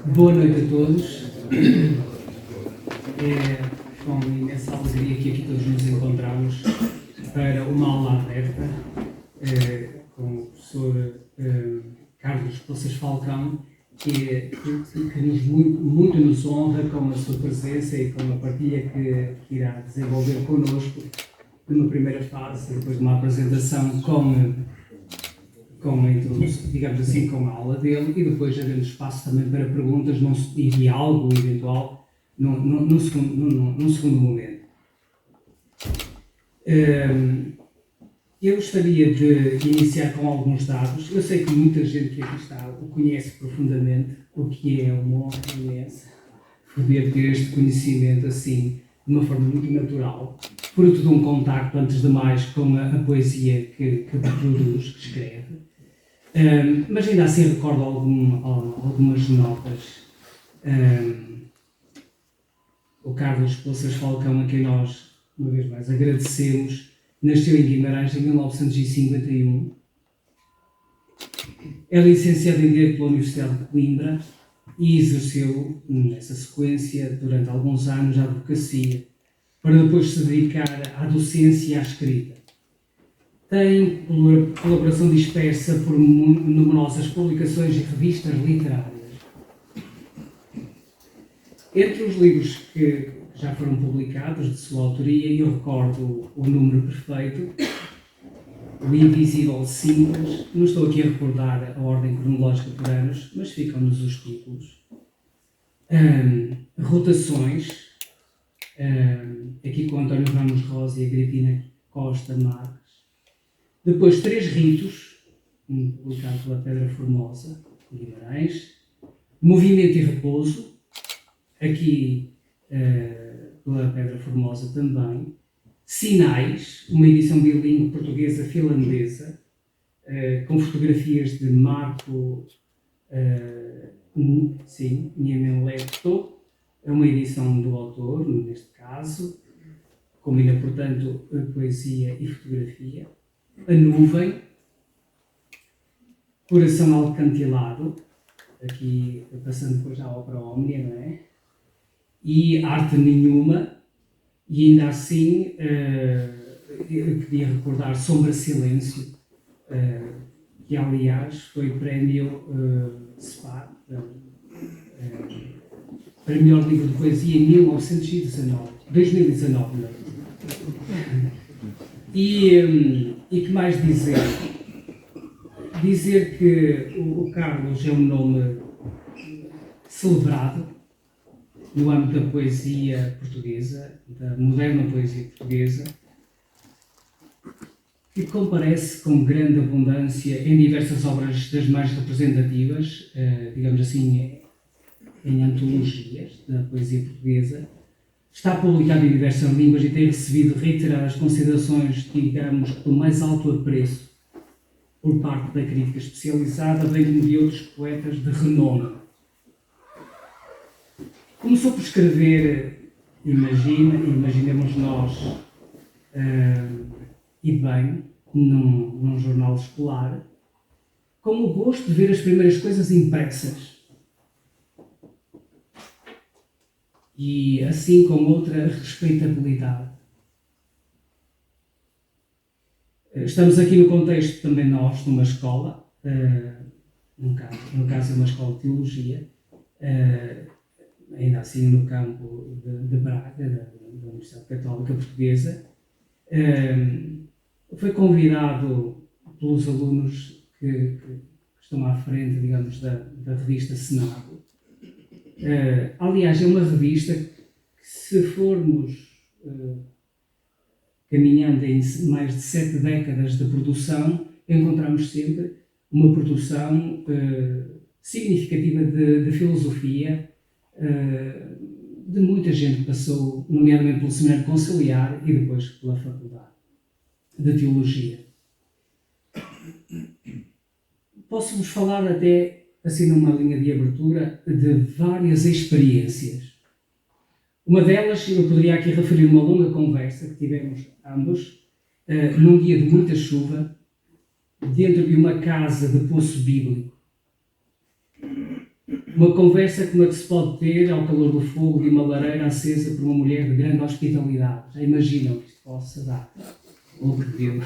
Boa noite a todos. É com imensa alegria que aqui todos nos encontramos para uma aula aberta com o professor Carlos Poças Falcão, que muito nos honra com a sua presença e com a partilha que irá desenvolver connosco numa primeira fase, depois de uma apresentação com a introdução, digamos assim, com a aula dele, e depois havendo espaço também para perguntas e diálogo eventual num segundo momento. Eu gostaria de iniciar com alguns dados. Eu sei que muita gente que aqui está o conhece profundamente, o que é uma honra imensa poder ter este conhecimento assim, de uma forma muito natural, fruto de um contacto, antes de mais, com a poesia que produz, que escreve. Mas ainda assim recordo algumas notas. O Carlos Poças Falcão, a quem nós, uma vez mais, agradecemos, nasceu em Guimarães em 1951. É licenciado em Direito pela Universidade de Coimbra e exerceu, nessa sequência, durante alguns anos, a advocacia, para depois se dedicar à docência e à escrita. Tem colaboração dispersa por numerosas publicações e revistas literárias. Entre os livros que já foram publicados de sua autoria, eu recordo o número perfeito, O Invisível Simples. Não estou aqui a recordar a ordem cronológica por anos, mas ficam-nos os títulos. Rotações, aqui com António Ramos Rosa e Agripina Costa Marques. Depois, Três Ritos, publicado pela Pedra Formosa, Guimarães. Movimento e Repouso, aqui pela Pedra Formosa também. Sinais, uma edição bilíngue portuguesa-finlandesa, com fotografias de Marco Niemenlehto, é uma edição do autor, neste caso, combina, portanto, poesia e fotografia. A Nuvem, Coração Alcantilado, aqui passando depois à ópera Ómnia, não é? E Arte Nenhuma, e ainda assim eu queria recordar Sombra Silêncio, que aliás foi prémio SPA, para melhor livro de poesia em 2019. E que mais dizer? Dizer que o Carlos é um nome celebrado no âmbito da poesia portuguesa, da moderna poesia portuguesa, que comparece com grande abundância em diversas obras das mais representativas, digamos assim, em antologias da poesia portuguesa. Está publicado em diversas línguas e tem recebido reiteradas considerações, digamos, do mais alto apreço por parte da crítica especializada, bem como de outros poetas de renome. Começou por escrever, imaginemos nós, e bem, num jornal escolar, com o gosto de ver as primeiras coisas impressas. E assim com outra respeitabilidade. Estamos aqui no contexto também nós, numa escola, no caso é uma escola de teologia, ainda assim no campo de Braga, da Universidade Católica Portuguesa. Foi convidado pelos alunos que estão à frente, digamos, da revista Senado. Aliás, é uma revista que, se formos caminhando em mais de 7 décadas de produção, encontramos sempre uma produção significativa de filosofia, de muita gente que passou, nomeadamente pelo Seminário Conciliar e depois pela Faculdade de Teologia. Posso-vos falar até, assim numa linha de abertura, de várias experiências. Uma delas, eu poderia aqui referir uma longa conversa que tivemos ambos, num dia de muita chuva, dentro de uma casa de poço bíblico. Uma conversa como a que se pode ter ao calor do fogo de uma lareira acesa por uma mulher de grande hospitalidade. Já imaginam que isto possa dar. Ou que deu.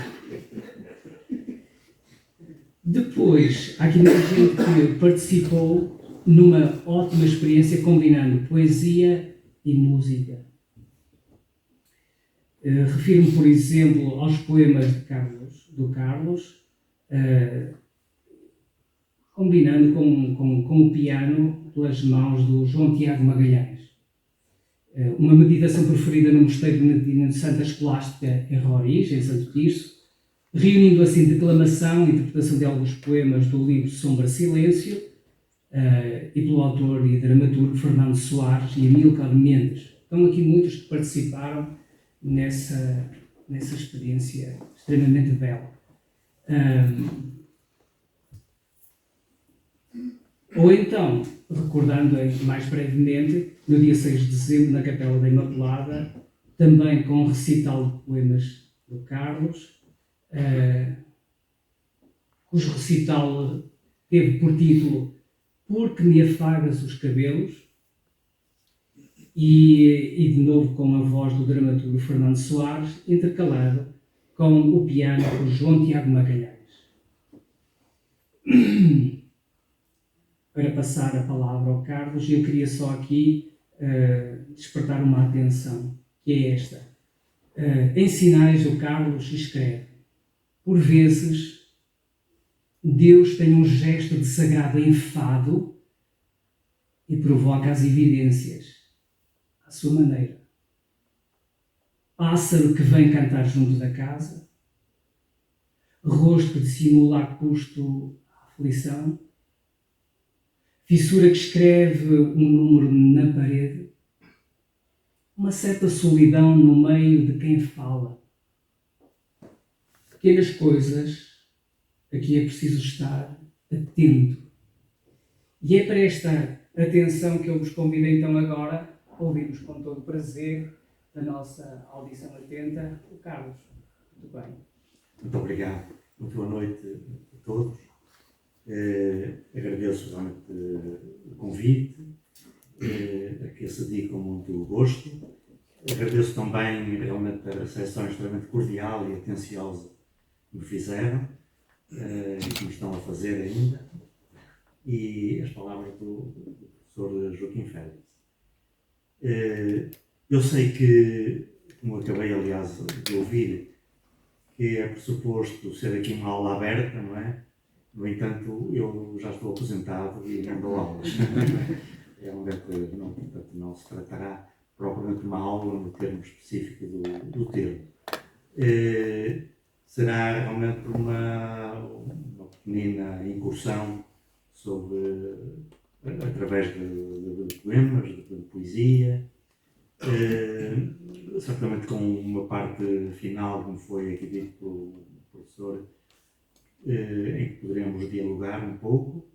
Depois, há aqui muita gente que participou numa ótima experiência combinando poesia e música. Refiro-me, por exemplo, aos poemas do Carlos, combinando com o piano pelas mãos do João Tiago Magalhães. Uma meditação preferida no Mosteiro Beneditino de Santa Escolástica em Roriz, em Santo Tirso, reunindo assim declamação e interpretação de alguns poemas do livro Sombra Silêncio, e pelo autor e dramaturgo Fernando Soares e Amílcar Mendes. Estão aqui muitos que participaram nessa experiência extremamente bela. Ou então, recordando mais brevemente, no dia 6 de dezembro, na Capela da Imaculada, também com um recital de poemas do Carlos, cujo recital teve por título Porque me afagas os cabelos, e de novo com a voz do dramaturgo Fernando Soares, intercalado com o piano do João Tiago Magalhães. Para passar a palavra ao Carlos, eu queria só aqui despertar uma atenção, que é esta. Em sinais, o Carlos escreve: por vezes, Deus tem um gesto de sagrado enfado e provoca as evidências à sua maneira. Pássaro que vem cantar junto da casa, rosto que dissimula a custo a aflição, fissura que escreve um número na parede, uma certa solidão no meio de quem fala. Pequenas coisas, aqui é preciso estar atento. E é para esta atenção que eu vos convido então agora a ouvirmos com todo o prazer da nossa audição atenta o Carlos. Muito bem. Muito obrigado. Muito boa noite a todos. Agradeço realmente o convite, a que acedi com muito gosto. Agradeço também realmente a recepção extremamente cordial e atenciosa que me fizeram e que me estão a fazer ainda. E as palavras do professor Joaquim Félix. Eu sei que, como acabei aliás de ouvir, que é pressuposto ser aqui uma aula aberta, não é? No entanto, eu já estou aposentado e não dou aulas. Realmente não se tratará propriamente de uma aula no termo específico do termo. Será realmente uma pequenina incursão através de poemas, de poesia, certamente com uma parte final, como foi aqui dito pelo professor, em que poderemos dialogar um pouco,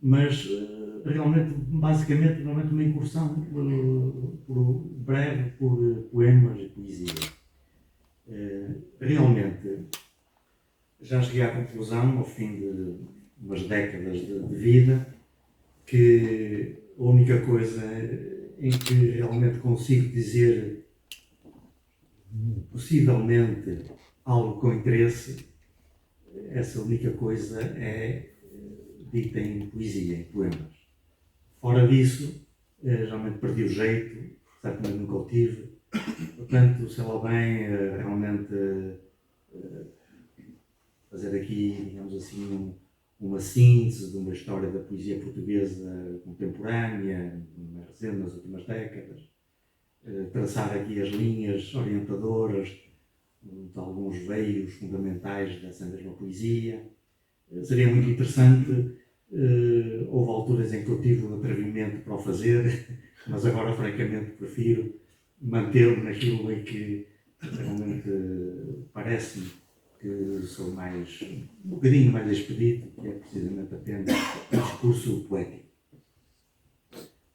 mas realmente, basicamente uma incursão breve por poemas e poesia. Realmente, já cheguei à conclusão, ao fim de umas décadas de vida, que a única coisa em que realmente consigo dizer possivelmente algo com interesse, essa única coisa é dita em poesia, em poemas. Fora disso, realmente perdi o jeito, certamente nunca o tive, portanto, sei lá bem, realmente fazer aqui, digamos assim, uma síntese de uma história da poesia portuguesa contemporânea, mais recente, nas últimas décadas, traçar aqui as linhas orientadoras de alguns veios fundamentais dessa mesma poesia. Seria muito interessante. Houve alturas em que eu tive o atrevimento para o fazer, mas agora, francamente, prefiro manter-me naquilo em que realmente parece-me que sou um bocadinho mais expedito, que é precisamente apenas o discurso poético.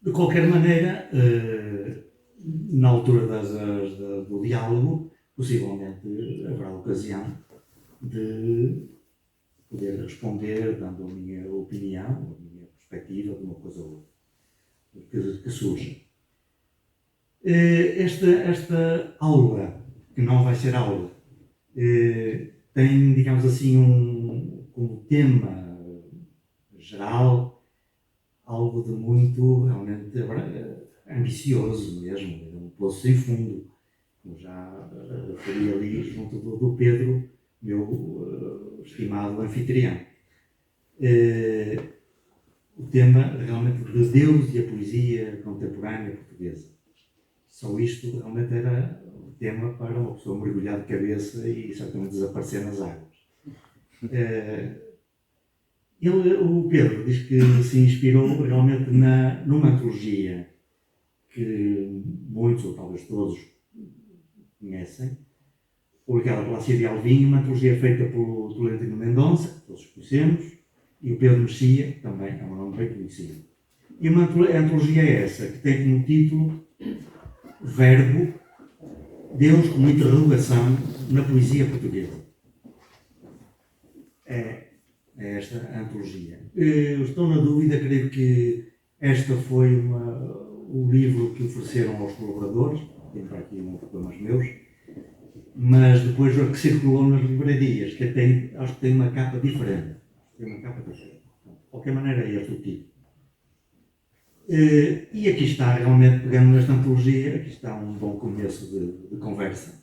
De qualquer maneira, na altura do diálogo, possivelmente haverá ocasião de poder responder, dando a minha opinião, a minha perspectiva de uma coisa ou outra que surge. Esta aula, que não vai ser aula, tem, digamos assim, como tema geral algo de muito realmente ambicioso mesmo, um poço sem fundo, como já referi ali junto do Pedro, meu estimado anfitrião. O tema realmente de Deus e a poesia contemporânea portuguesa. Só isto realmente era um tema para uma pessoa mergulhar de cabeça e certamente desaparecer nas águas. O Pedro diz que se inspirou realmente numa antologia que muitos, ou talvez todos, conhecem, publicada pela Cid Alvim, uma antologia feita pelo Tolentino Mendonça, que todos conhecemos, e o Pedro Mexia, que também é um nome bem conhecido. E uma antologia é essa, que tem como título Verbo, Deus como interrogação na poesia portuguesa. É esta antologia. Eu estou na dúvida, creio que esta foi o livro que ofereceram aos colaboradores, tenho para aqui uns problemas meus, mas depois o que circulou nas livrarias, que acho que tem uma capa diferente. De qualquer maneira é este o título. E aqui está, realmente, pegando nesta antologia, aqui está um bom começo de conversa.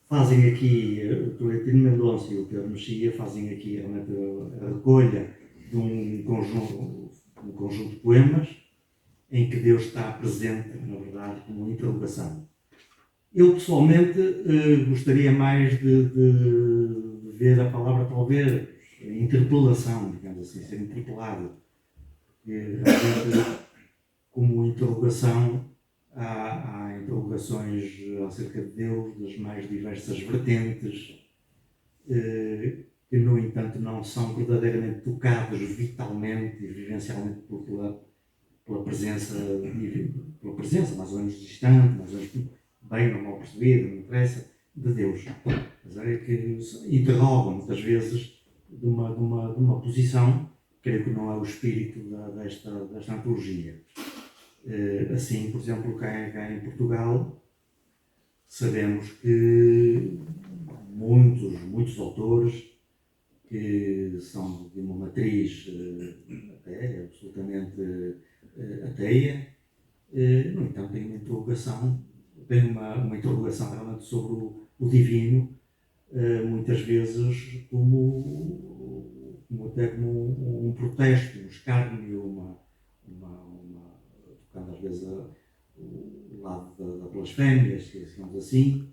Fazem aqui, o Tolentino Mendonça e o Pedro Mexia fazem aqui realmente a recolha de um conjunto de poemas em que Deus está presente, na verdade, como uma interrogação. Eu, pessoalmente, gostaria mais de ver a palavra, talvez, interpelação, digamos assim, ser interpelado. Realmente, como interrogação, há interrogações acerca de Deus, das mais diversas vertentes, que, no entanto, não são verdadeiramente tocados vitalmente e vivencialmente pela presença mais ou menos distante, mais ou menos bem ou mal percebida, não interessa, de Deus. Mas é que interrogam muitas vezes de uma posição, creio que não é o espírito desta antologia. Assim, por exemplo, cá em Portugal, sabemos que muitos autores que são de uma matriz até absolutamente ateia, no entanto, têm uma interrogação realmente sobre o divino, muitas vezes até como um protesto, um escárnio, tocando às vezes o lado da blasfémia, digamos assim,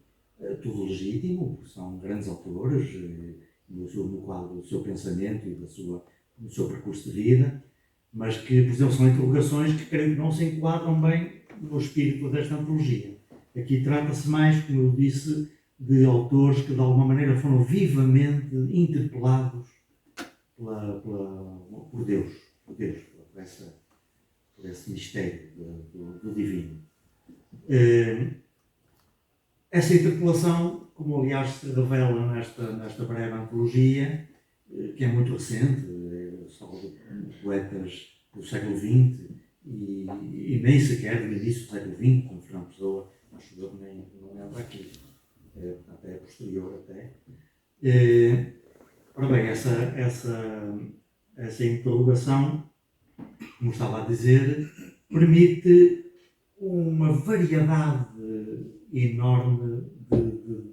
tudo legítimo, são grandes autores no quadro do seu pensamento e do seu percurso de vida, mas que, por exemplo, são interrogações que creio que não se enquadram bem no espírito desta antologia. Aqui trata-se mais, como eu disse, de autores que de alguma maneira foram vivamente interpelados por Deus, por esse mistério do divino. Essa interpelação, como aliás se revela nesta breve antologia, que é muito recente, só de poetas do século XX e nem sequer do início do século XX, como Fernando Pessoa, acho que não entra aqui, até é posterior até. Ora bem, essa interrogação, como estava a dizer, permite uma variedade enorme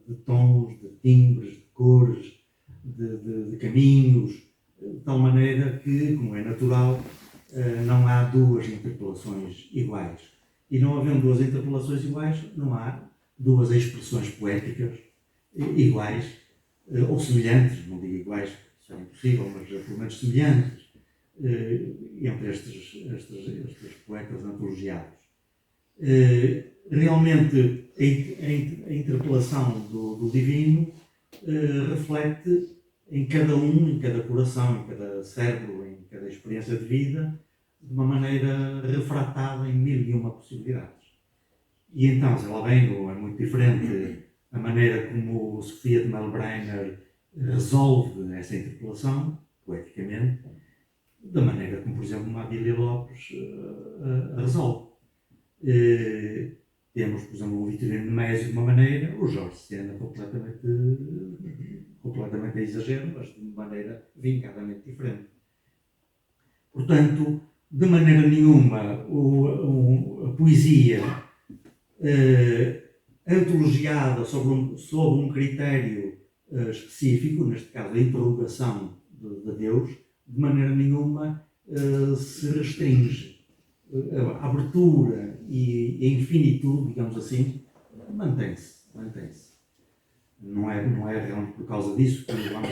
de tons, de timbres, de cores, de caminhos, de tal maneira que, como é natural, não há duas interpelações iguais. E não havendo duas interpelações iguais, não há duas expressões poéticas iguais, ou semelhantes, não digo iguais, isso é impossível, mas pelo menos semelhantes, entre estes poetas antologiados. Realmente, a interpelação do divino reflete em cada coração, em cada cérebro, em cada experiência de vida, de uma maneira refratada em mil e uma possibilidades. E então, sei lá bem, é muito diferente a maneira como Sofia de Melbrenner resolve essa interpelação, poeticamente, da maneira como, por exemplo, uma Abília Lopes a resolve. Temos, por exemplo, o Vitorino de Mésio de uma maneira, o Jorge Sena completamente a exagero, mas de maneira vincadamente diferente. Portanto, de maneira nenhuma a poesia antologiada sobre um critério específico, neste caso a interrogação de Deus, de maneira nenhuma se restringe. A abertura e a infinitude, digamos assim, mantém-se. Não é realmente por causa disso que vamos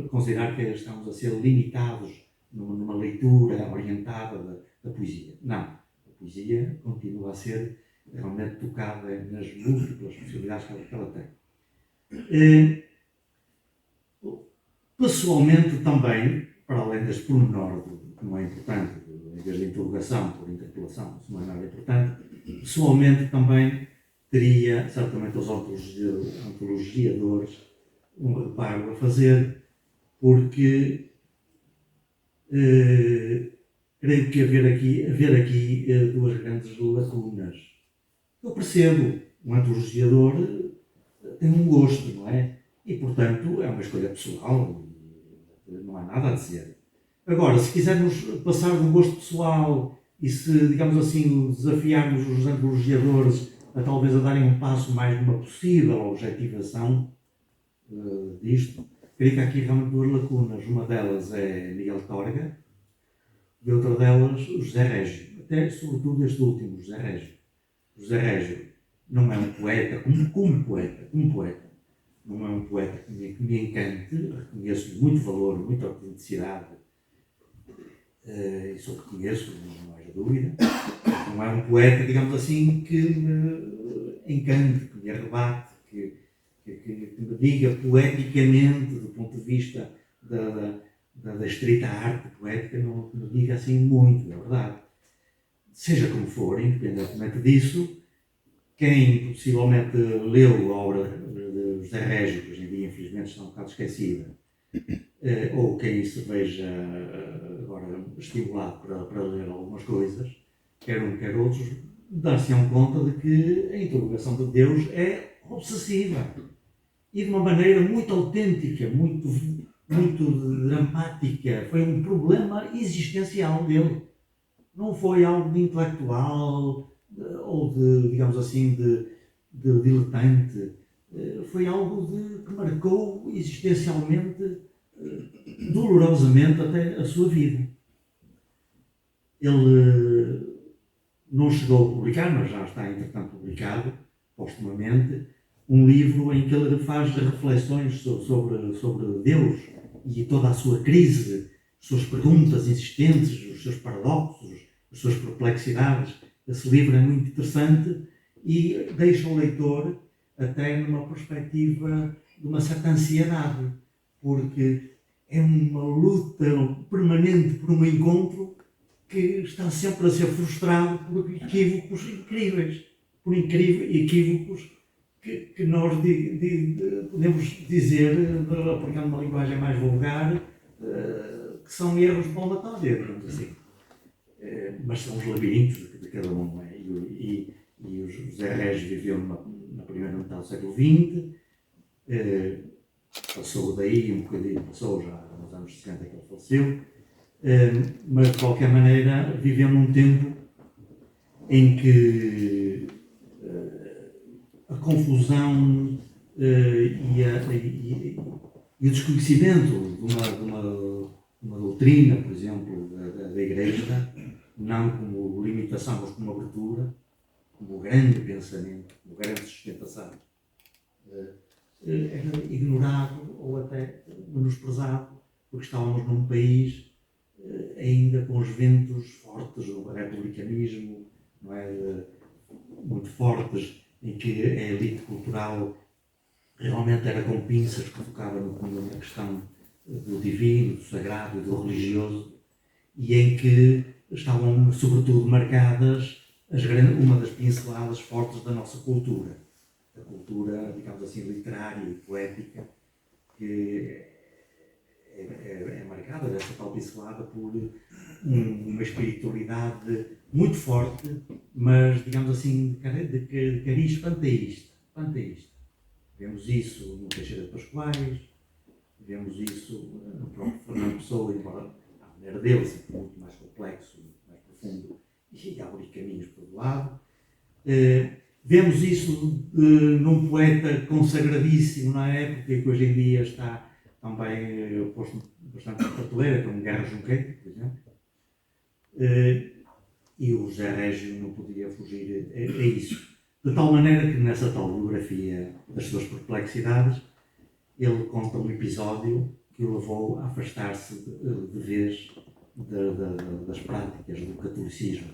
considerar que estamos a ser limitados numa leitura orientada da poesia. Não. A poesia continua a ser realmente tocada nas múltiplas possibilidades que ela tem. Pessoalmente também, para além deste pormenor que não é importante, em vez de interrogação por interpelação, isso não é nada importante, pessoalmente também teria, certamente aos antologiadores, um reparo a fazer, porque creio que haver aqui duas grandes lacunas. Eu percebo, um antologiador tem um gosto, não é? E, portanto, é uma escolha pessoal, não há nada a dizer. Agora, se quisermos passar do gosto pessoal e se, digamos assim, desafiarmos os antologiadores a talvez a darem um passo mais numa possível objetivação disto, creio que há aqui realmente duas lacunas. Uma delas é Miguel Torga e outra delas José Régio. Até, sobretudo, este último, José Régio. José Régio não é um poeta, como poeta. Não é um poeta que me encante, reconheço muito valor, muita autenticidade, isso eu reconheço, não haja dúvida. Não é um poeta, digamos assim, que me encante, que me arrebate, que me diga poeticamente, do ponto de vista da estrita arte poética, não me diga assim muito, é verdade. Seja como for, independentemente disso, quem possivelmente leu a obra de José Régio, que hoje em dia infelizmente está um bocado esquecida, ou quem se veja agora estimulado para ler algumas coisas, quer um quer outros, dar-se-ão conta de que a interrogação de Deus é obsessiva e de uma maneira muito autêntica, muito dramática. Foi um problema existencial dele. Não foi algo de intelectual ou de, digamos assim, de diletante. Foi algo que marcou existencialmente, dolorosamente, até a sua vida. Ele não chegou a publicar, mas já está, entretanto, publicado, postumamente, um livro em que ele faz reflexões sobre Deus e toda a sua crise, as suas perguntas insistentes, os seus paradoxos, as suas perplexidades. Esse livro é muito interessante e deixa o leitor até numa perspectiva de uma certa ansiedade, porque é uma luta permanente por um encontro que está sempre a ser frustrado por equívocos incríveis, por equívocos que nós podemos dizer, aplicando uma linguagem mais vulgar, que são erros de palmatória, digamos assim. Mas são os labirintos de cada um, não é? E o José Régio viveu na primeira metade do século XX, passou daí um bocadinho, passou já nos anos 60 que ele faleceu, mas de qualquer maneira viveu num tempo em que a confusão e o desconhecimento de uma doutrina, por exemplo, da Igreja, não como limitação, mas como abertura, como grande pensamento, como grande sustentação, era ignorado ou até menosprezado, porque estávamos num país ainda com os ventos fortes do republicanismo, não é? Muito fortes, em que a elite cultural realmente era com pinças que tocava na questão do divino, do sagrado e do religioso, e em que estavam sobretudo marcadas uma das pinceladas fortes da nossa cultura, a cultura, digamos assim, literária e poética, que é marcada dessa tal pincelada por uma espiritualidade muito forte, mas, digamos assim, de cariz panteísta. Vemos isso no Teixeira de Pascoais, vemos isso no próprio Fernando Pessoa, embora a maneira dele sempre muito mais complexo, muito mais profundo, e abrir caminhos por todo lado. Vemos isso num poeta consagradíssimo na época, que hoje em dia está também posto bastante na prateleira, como Guerra Junqueira, por exemplo. E o José Régio não podia fugir a isso. De tal maneira que nessa tal biografia das suas perplexidades, ele conta um episódio que o levou a afastar-se de vez das práticas do catolicismo,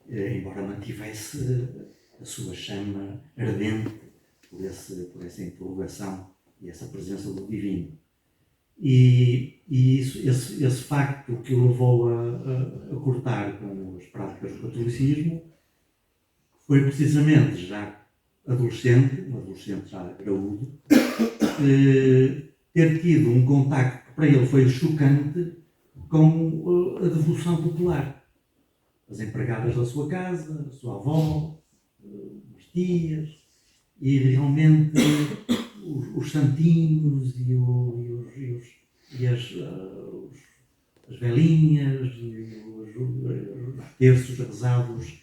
embora mantivesse a sua chama ardente por essa interrogação e essa presença do divino. E esse facto que o levou a cortar com as práticas do catolicismo foi precisamente já adolescente, um adolescente já graúdo, ter tido um contacto que para ele foi chocante com a devoção popular. As empregadas da sua casa, a sua avó, as tias, e realmente os santinhos e as velinhas e os terços rezados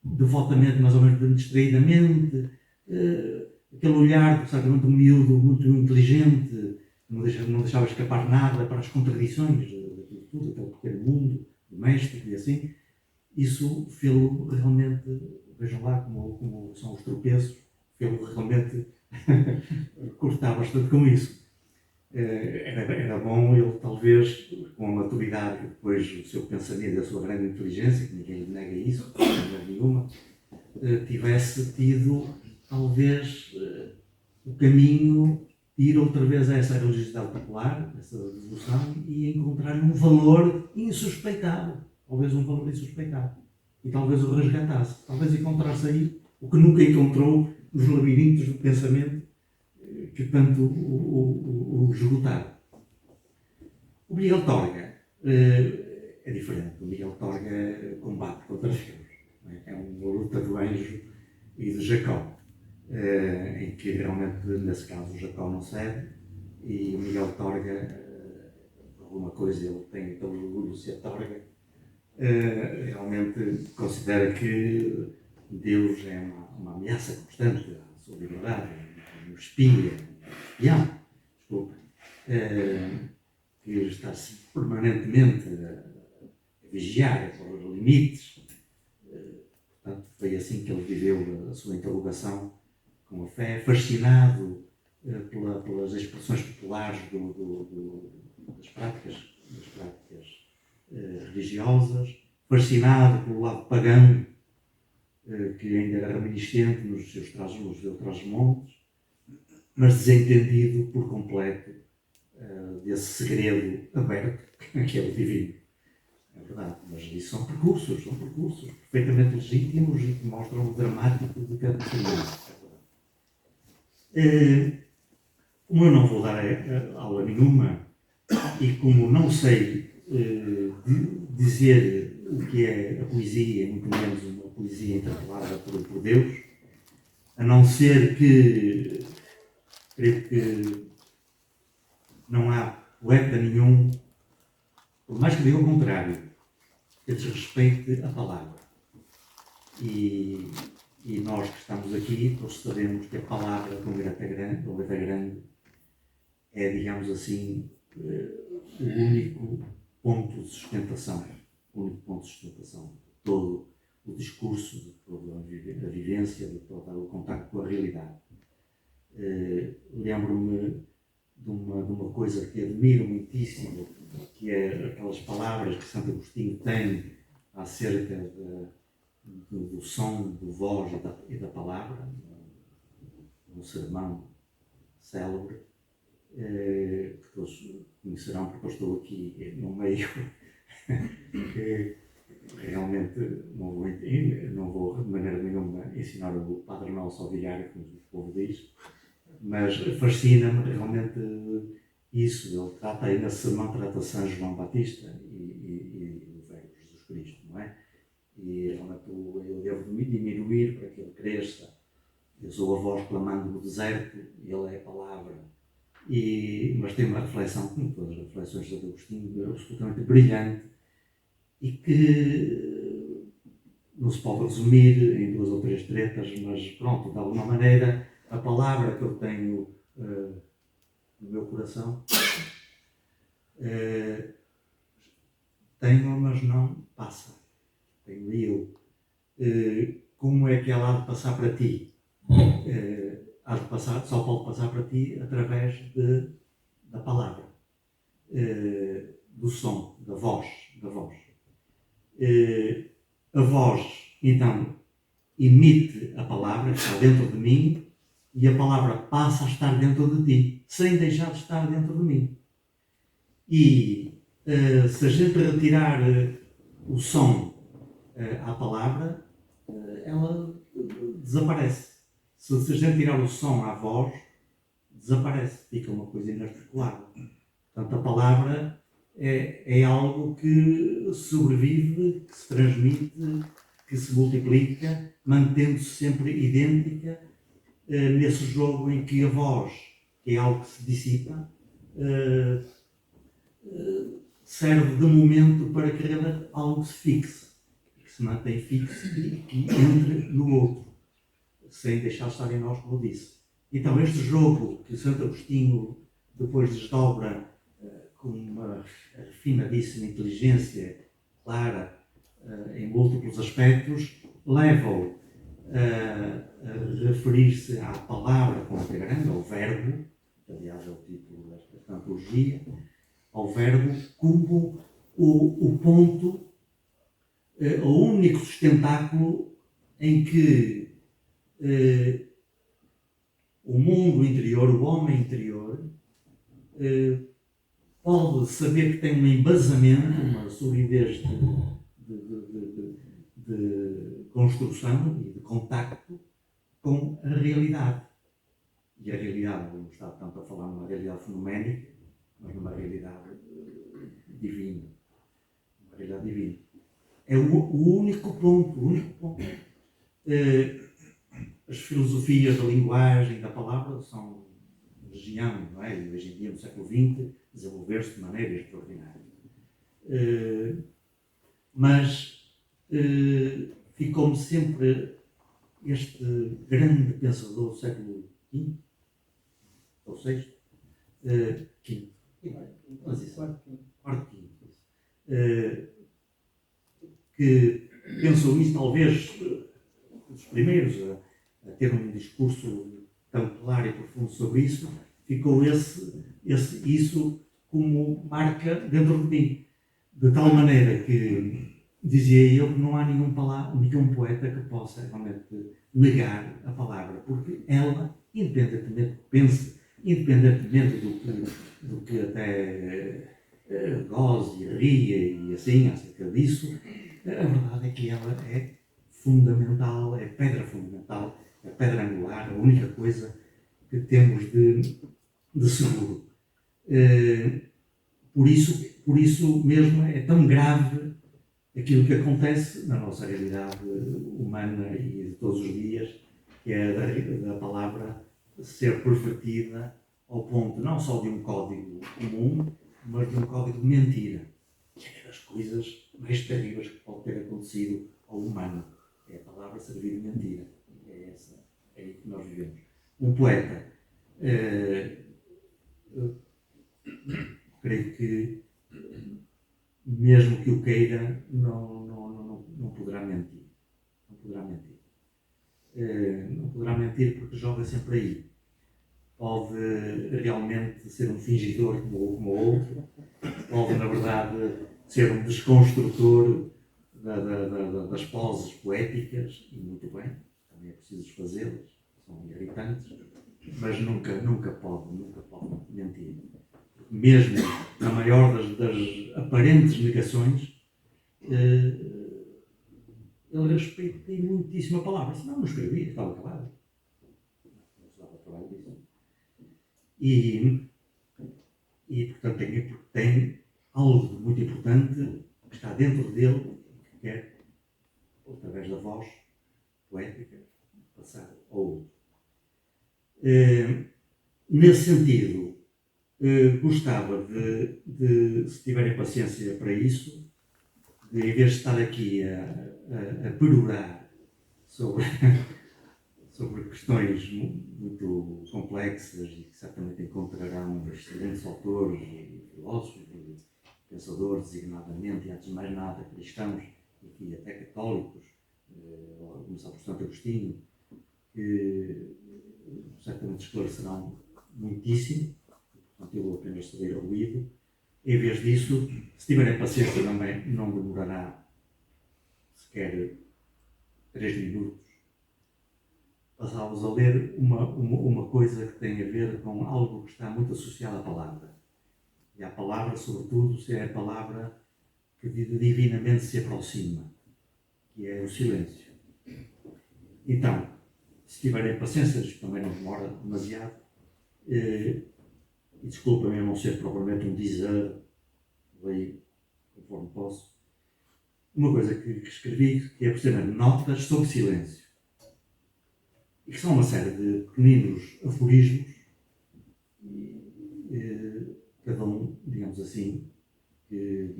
devotamente, mais ou menos distraidamente, aquele olhar, certamente um miúdo muito inteligente, não deixava escapar nada para as contradições daquilo tudo, aquele pequeno mundo doméstico e assim. Isso fê-lo realmente, vejam lá como são os tropeços, fê-lo realmente cortar bastante com isso. Era bom ele, talvez, com a maturidade e depois o seu pensamento e a sua grande inteligência, que ninguém lhe nega isso, não é nenhuma, tivesse tido, talvez, o caminho de ir outra vez a essa religiosidade popular, essa devoção, e encontrar um valor insuspeitável. Talvez um valor insuspeitável. E talvez o resgatasse. Talvez encontrasse aí o que nunca encontrou nos labirintos do pensamento que tanto o esgotaram. O Miguel Torga é diferente. O Miguel Torga combate contra Deus. É uma luta do anjo e de Jacó, em que realmente, nesse caso, o Jacó não cede e o Miguel Torga, por alguma coisa, ele tem aquele orgulho de ser Torga, realmente considera que Deus é uma ameaça constante à sua liberdade, um espia, desculpa, que está permanentemente a vigiar os limites. Portanto, foi assim que ele viveu a sua interrogação com a fé, fascinado pelas expressões populares das práticas religiosas, fascinado pelo lado pagão, que ainda era reminiscente nos seus trás-montes, mas desentendido por completo desse segredo aberto que é o divino. É verdade, mas isso são percursos perfeitamente legítimos e que mostram o dramático de cada ser humano. Como eu não vou dar aula nenhuma e como não sei dizer o que é a poesia, muito menos uma poesia interpelada por Deus, a não ser que creio que não há poeta nenhum, por mais que diga o contrário, que desrespeite a palavra. E nós que estamos aqui, todos sabemos que a palavra de um letra grande é, digamos assim, o único ponto de sustentação, de todo o discurso, de toda a vivência, de todo o contacto com a realidade. Lembro-me de uma coisa que admiro muitíssimo, que é aquelas palavras que Santo Agostinho tem acerca do som, do voz e da palavra, um sermão célebre, que todos conhecerão porque eu estou aqui no meio, que realmente não vou de maneira nenhuma ensinar o Padre Nosso ao vigário, como o povo diz, mas fascina-me realmente isso, ele trata aí nesse sermão, trata São João Batista e o Verbo Jesus Cristo, não é? E realmente eu devo diminuir para que ele cresça. Eu sou a voz clamando no deserto, ele é a palavra. Mas tem uma reflexão, como todas as reflexões de Agostinho, absolutamente brilhante e que não se pode resumir em 2 ou 3 tretas, mas pronto, de alguma maneira, a palavra que eu tenho no meu coração tenho, mas não passa. Tenho eu. Como é que ela há de passar para ti? Há de passar, só pode passar para ti através da palavra, do som, da voz. A voz, então, emite a palavra que está dentro de mim e a palavra passa a estar dentro de ti, sem deixar de estar dentro de mim. E se a gente retirar o som à palavra, ela desaparece. Se a gente tirar o som à voz, desaparece, fica uma coisa inarticulável. Portanto, a palavra é algo que sobrevive, que se transmite, que se multiplica, mantendo-se sempre idêntica nesse jogo em que a voz, que é algo que se dissipa, serve de momento para que algo se fixe, que se mantém fixo e que entre no outro, sem deixar de estar em nós, como eu disse. Então, este jogo que Santo Agostinho depois desdobra com uma refinadíssima inteligência clara em múltiplos aspectos, leva-o a referir-se à palavra com letra grande, ao verbo, que aliás é o título desta antologia, ao verbo como o ponto, o único sustentáculo em que o mundo interior, o homem interior, pode saber que tem um embasamento, uma solidez de construção e de contacto com a realidade. E a realidade, não está tanto a falar numa realidade fenoménica, mas numa realidade divina. Uma realidade divina. É o único ponto. As filosofias da linguagem, da palavra, são legião, não é? E hoje em dia, no século XX, desenvolver-se de maneira extraordinária. Mas ficou-me sempre este grande pensador do século V ou VI, quinto, mas isso, quarto, quinto, que pensou isso, talvez dos primeiros a ter um discurso tão claro e profundo sobre isso, ficou isso como marca dentro de mim. De tal maneira que dizia eu que não há nenhum poeta que possa realmente negar a palavra, porque ela, independentemente do que pense, independentemente do que até goze e ria e assim acerca disso, a verdade é que ela é fundamental, é pedra fundamental, é pedra angular, a única coisa que temos de seguro. Por isso mesmo é tão grave aquilo que acontece na nossa realidade humana e de todos os dias, que é da palavra ser pervertida ao ponto não só de um código comum, mas de um código de mentira, que é das coisas mais terríveis que pode ter acontecido ao humano. É a palavra servir de mentira. É aí que nós vivemos. Um poeta, creio que, mesmo que o queira, não poderá mentir. Não poderá mentir. Não poderá mentir porque joga sempre aí. Pode realmente ser um fingidor como o outro, pode, na verdade, ser um desconstrutor das poses poéticas, e muito bem, também é preciso fazê-las, são irritantes, mas nunca pode mentir. Mesmo na maior das aparentes negações, ele respeita muitíssimo a palavra. Senão não escrevia, estava acabado. Não se dava trabalho disso. E e portanto tem algo de muito importante que está dentro dele, que quer, através da voz poética, passar ao outro. Nesse sentido, gostava de, se tiverem paciência para isso, de, em vez de estar aqui a perorar sobre, sobre questões muito complexas e que certamente encontrarão excelentes autores e filósofos e pensadores, designadamente, e antes de mais nada, cristãos, e até católicos, a começar por Santo Agostinho, que certamente esclarecerão muitíssimo, portanto eu vou apenas saber ao ouvido. Em vez disso, se tiverem paciência também, não demorará sequer 3 minutos, passá-los a ler uma coisa que tem a ver com algo que está muito associado à palavra. E a palavra, sobretudo, é a palavra que divinamente se aproxima, que é o silêncio. Então, se tiverem paciência, isto também não demora demasiado, e desculpem eu não ser propriamente um dizer, leio conforme posso, uma coisa que escrevi, que é precisamente notas sobre silêncio. E que são uma série de pequeninos aforismos, cada um, digamos assim, que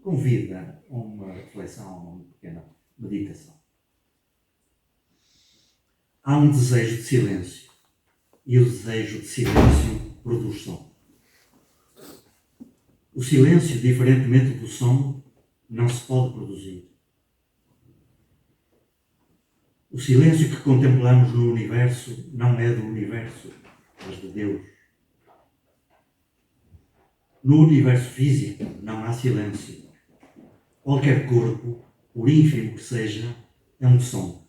convida a uma reflexão, a uma pequena meditação. Há um desejo de silêncio, e o desejo de silêncio produz som. O silêncio, diferentemente do som, não se pode produzir. O silêncio que contemplamos no universo não é do universo, mas de Deus. No universo físico não há silêncio. Qualquer corpo, por ínfimo que seja, é um som.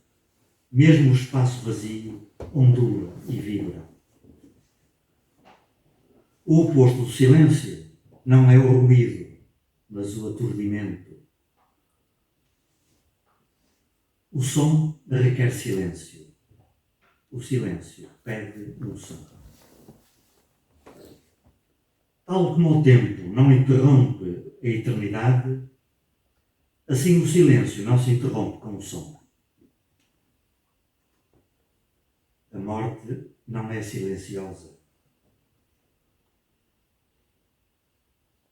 Mesmo o espaço vazio ondula e vibra. O oposto do silêncio não é o ruído, mas o aturdimento. O som requer silêncio. O silêncio pede um som. Tal como o tempo não interrompe a eternidade, assim o silêncio não se interrompe com o som. A morte não é silenciosa.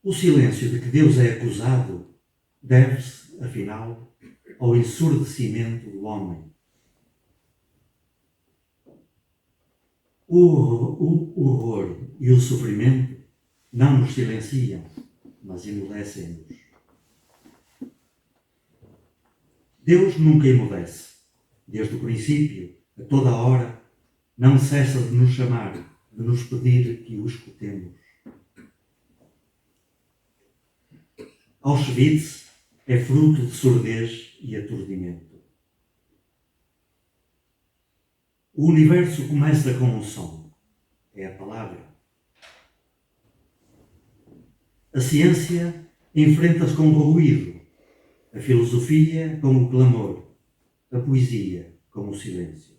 O silêncio de que Deus é acusado deve-se, afinal, ao ensurdecimento do homem. O horror e o sofrimento não nos silenciam, mas emudecem-nos. Deus nunca emudece. Desde o princípio, a toda hora, não cessa de nos chamar, de nos pedir que o escutemos. Auschwitz é fruto de surdez e aturdimento. O universo começa com um som. É a palavra. A ciência enfrenta-se com o ruído, a filosofia com o clamor, a poesia com o silêncio.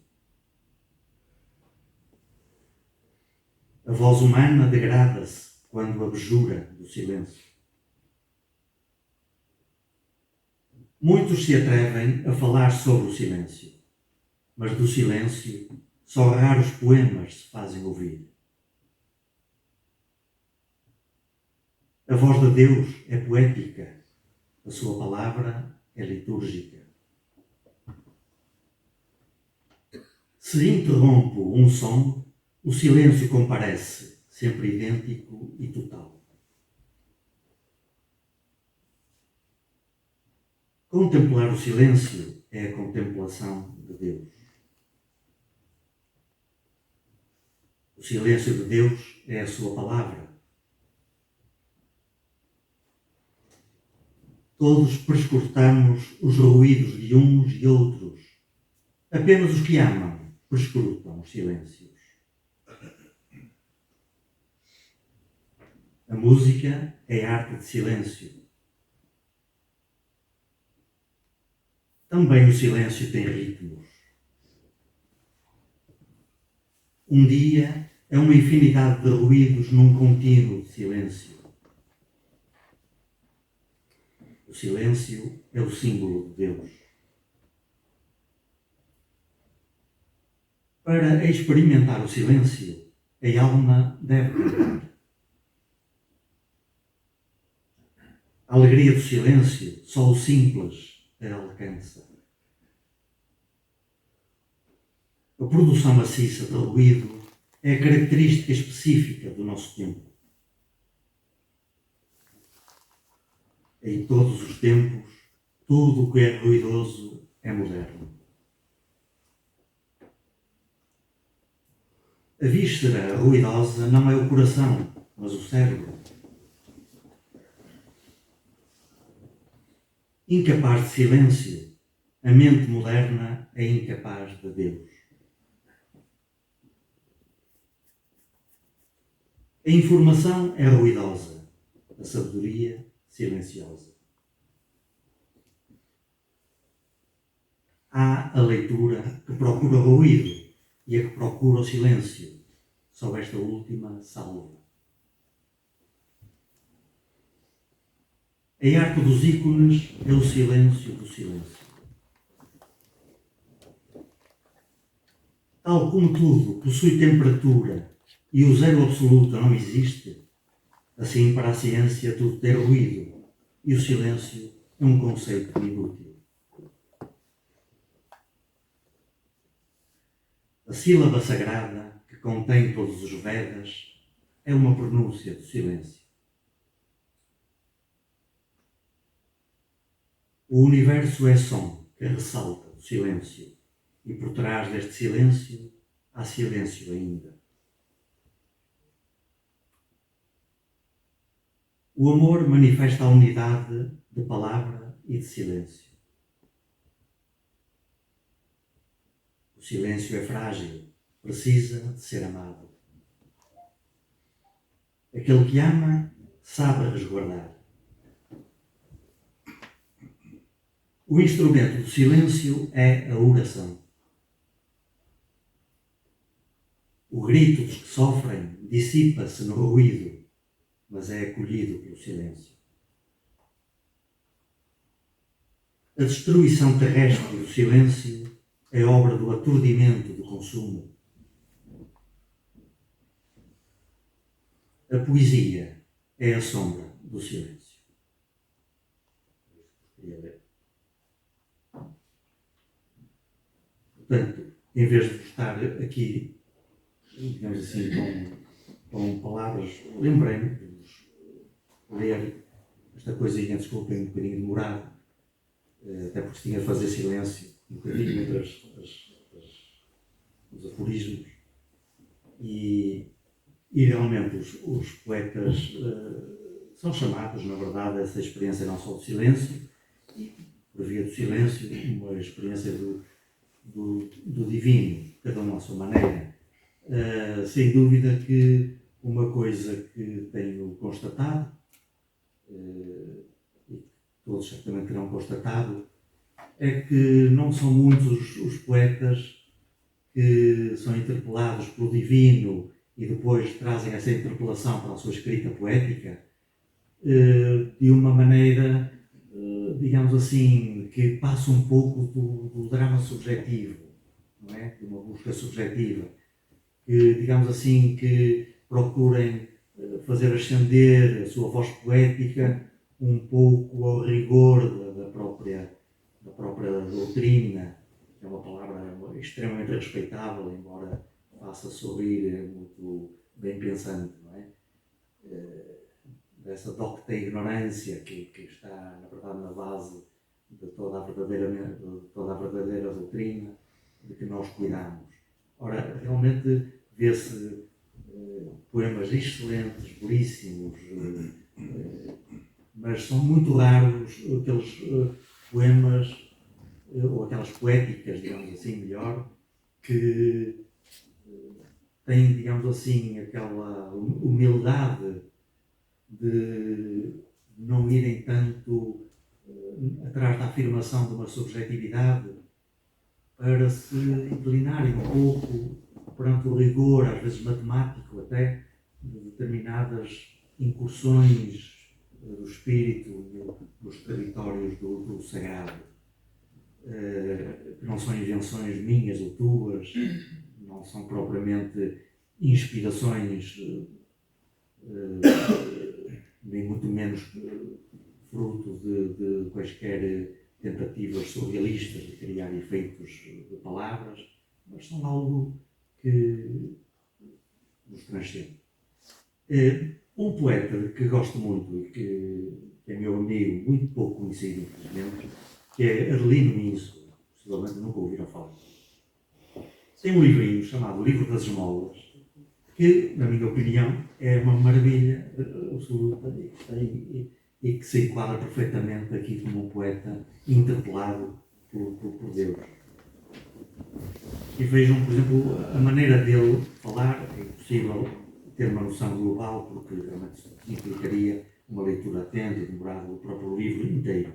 A voz humana degrada-se quando abjura do silêncio. Muitos se atrevem a falar sobre o silêncio, mas do silêncio só raros poemas se fazem ouvir. A voz de Deus é poética, a sua palavra é litúrgica. Se interrompo um som, o silêncio comparece, sempre idêntico e total. Contemplar o silêncio é a contemplação de Deus. O silêncio de Deus é a sua palavra. Todos prescrutamos os ruídos de uns e outros. Apenas os que amam prescrutam os silêncios. A música é arte de silêncio. Também o silêncio tem ritmos. Um dia é uma infinidade de ruídos num contínuo de silêncio. O silêncio é o símbolo de Deus. Para experimentar o silêncio, a alma deve cantar. A alegria do silêncio, só o simples a alcança. A produção maciça de ruído é a característica específica do nosso tempo. Em todos os tempos, tudo o que é ruidoso é moderno. A víscera ruidosa não é o coração, mas o cérebro. Incapaz de silêncio, a mente moderna é incapaz de Deus. A informação é ruidosa, a sabedoria silenciosa. Há a leitura que procura ruído e a que procura o silêncio. Só esta última salva. A arte dos ícones é o silêncio do silêncio. Tal como tudo possui temperatura e o zero absoluto não existe, assim para a ciência tudo tem ruído e o silêncio é um conceito inútil. A sílaba sagrada que contém todos os Vedas é uma pronúncia do silêncio. O universo é som que ressalta o silêncio e por trás deste silêncio há silêncio ainda. O amor manifesta a unidade de palavra e de silêncio. O silêncio é frágil, precisa de ser amado. Aquele que ama sabe resguardar. O instrumento do silêncio é a oração. O grito dos que sofrem dissipa-se no ruído, mas é acolhido pelo silêncio. A destruição terrestre do silêncio é obra do aturdimento do consumo. A poesia é a sombra do silêncio. Portanto, em vez de estar aqui, digamos assim, com palavras, lembrei-me de vos ler esta coisinha, desculpem, um bocadinho demorado, até porque tinha de fazer silêncio um bocadinho entre os aforismos. E realmente os poetas são chamados, na verdade, a essa experiência não só do silêncio, e por via do silêncio, uma experiência do divino, cada um à sua maneira. Sem dúvida que uma coisa que tenho constatado, e todos certamente terão constatado, é que não são muitos os poetas que são interpelados pelo divino e depois trazem essa interpelação para a sua escrita poética de uma maneira, digamos assim, que passa um pouco do drama subjetivo, não é? De uma busca subjetiva, que, digamos assim, que procurem fazer ascender a sua voz poética um pouco ao rigor da própria doutrina, que é uma palavra extremamente respeitável, embora faça sorrir muito bem pensante, não é? Dessa docta ignorância que está, na verdade, na base de toda a verdadeira doutrina de que nós cuidamos. Ora, realmente vê-se poemas excelentes, belíssimos, mas são muito raros aqueles poemas ou aquelas poéticas, digamos assim, melhor, que têm, digamos assim, aquela humildade de não irem tanto atrás da afirmação de uma subjetividade para se inclinarem um pouco perante o rigor, às vezes matemático até, de determinadas incursões do espírito nos territórios do sagrado, que não são invenções minhas ou tuas, não são propriamente inspirações, nem muito menos fruto de quaisquer tentativas surrealistas de criar efeitos de palavras, mas são algo que nos transcende. Um poeta que gosto muito e que é meu amigo, muito pouco conhecido, infelizmente, que é Adelino Minso, possivelmente nunca ouviram falar. Tem um livrinho chamado Livro das Esmolas, que, na minha opinião, é uma maravilha absoluta e que se enquadra perfeitamente aqui como um poeta interpelado por Deus. E vejam, por exemplo, a maneira dele falar. É impossível ter uma noção global, porque realmente implicaria uma leitura atenta e demorada do próprio livro inteiro.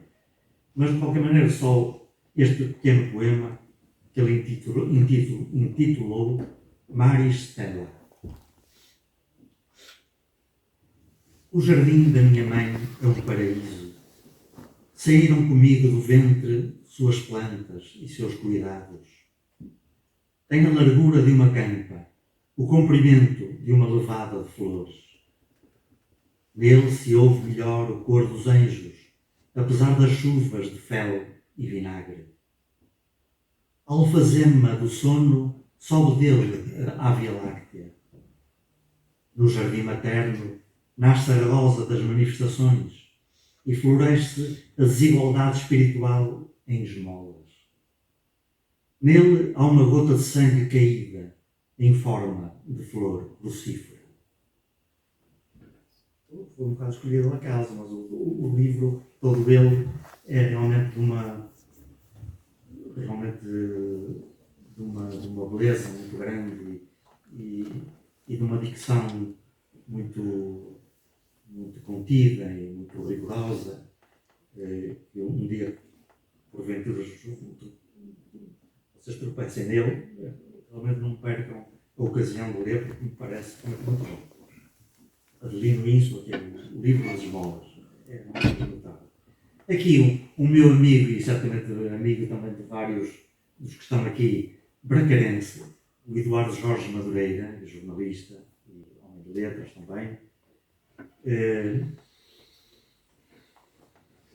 Mas, de qualquer maneira, só este pequeno poema que ele intitulou Maris Stella. O jardim da minha mãe é um paraíso. Saíram comigo do ventre suas plantas e seus cuidados. Tem a largura de uma campa, o comprimento de uma levada de flores. Nele se ouve melhor o cor dos anjos, apesar das chuvas de fel e vinagre. A alfazema do sono sobe dele à Via Láctea. No jardim materno nasce a rosa das manifestações e floresce a desigualdade espiritual em esmolas. Nele há uma gota de sangue caída em forma de flor crucífera. Foi um bocado escolhido ao acaso, mas o livro, todo ele, é realmente de uma beleza muito grande e de uma dicção muito contida e muito rigorosa. Eu um dia, porventura, vocês tropecem nele, realmente não percam a ocasião de ler, porque me parece muito bom. Adelino Minso, que é o Livro das Esmolas, é muito notável. Aqui o meu amigo, e certamente amigo também de vários dos que estão aqui, bracarense, o Eduardo Jorge Madureira, jornalista e homem de letras também,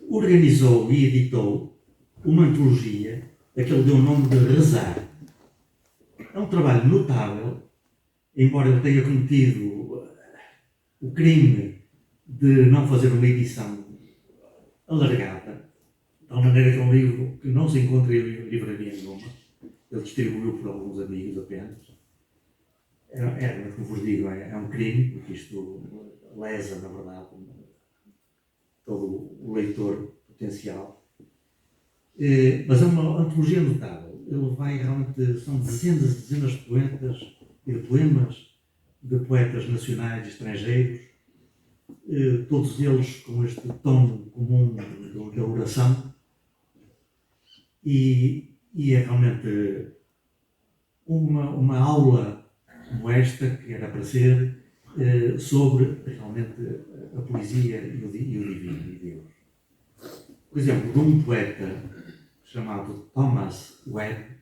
organizou e editou uma antologia a que ele deu o nome de Rezar. É um trabalho notável, embora ele tenha cometido o crime de não fazer uma edição alargada, de tal maneira que é um livro que não se encontra em livraria nenhuma. Ele distribuiu por alguns amigos apenas. Como vos digo, é um crime, porque isto lesa, na verdade, todo o leitor potencial. Mas é uma antologia notável. Ele vai realmente, são dezenas e dezenas de poetas e de poemas de poetas nacionais e estrangeiros, todos eles com este tom comum da oração, e é realmente uma aula como esta, que era para ser, sobre realmente a poesia e o divino e Deus. Por exemplo, de um poeta chamado Thomas Webb,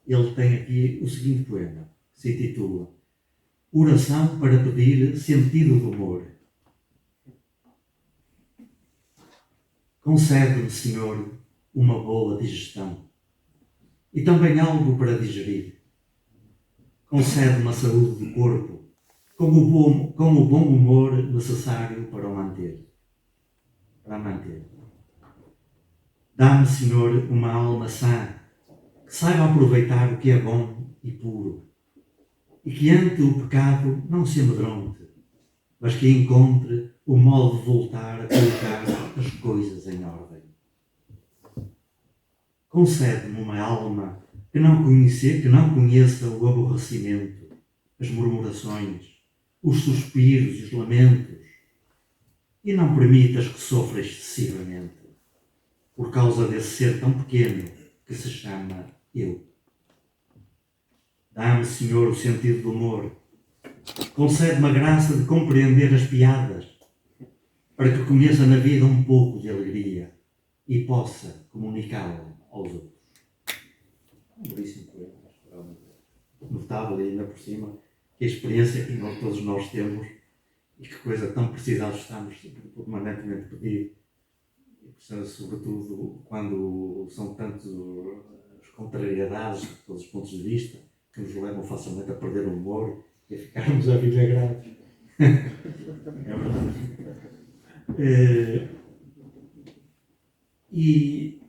ele tem aqui o seguinte poema, que se intitula Oração para pedir sentido do humor. Concede-me, Senhor, uma boa digestão e também algo para digerir. Concede-me a saúde do corpo com o bom humor necessário para o manter. Dá-me, Senhor, uma alma sã que saiba aproveitar o que é bom e puro e que ante o pecado não se amedronte, mas que encontre o modo de voltar a colocar as coisas em ordem. Concede-me uma alma que não conheça o aborrecimento, as murmurações, os suspiros e os lamentos, e não permitas que sofra excessivamente, por causa desse ser tão pequeno que se chama eu. Dá-me, Senhor, o sentido do humor. Concede-me a graça de compreender as piadas, para que conheça na vida um pouco de alegria e possa comunicá-la aos outros. Um belíssimo poema, realmente notável, e ainda por cima, que a experiência que todos nós temos, e que coisa tão precisados estamos permanentemente pedir, sobretudo quando são tantas as contrariedades de todos os pontos de vista, que nos levam facilmente a perder o humor e a ficarmos a vida graves. É verdade. E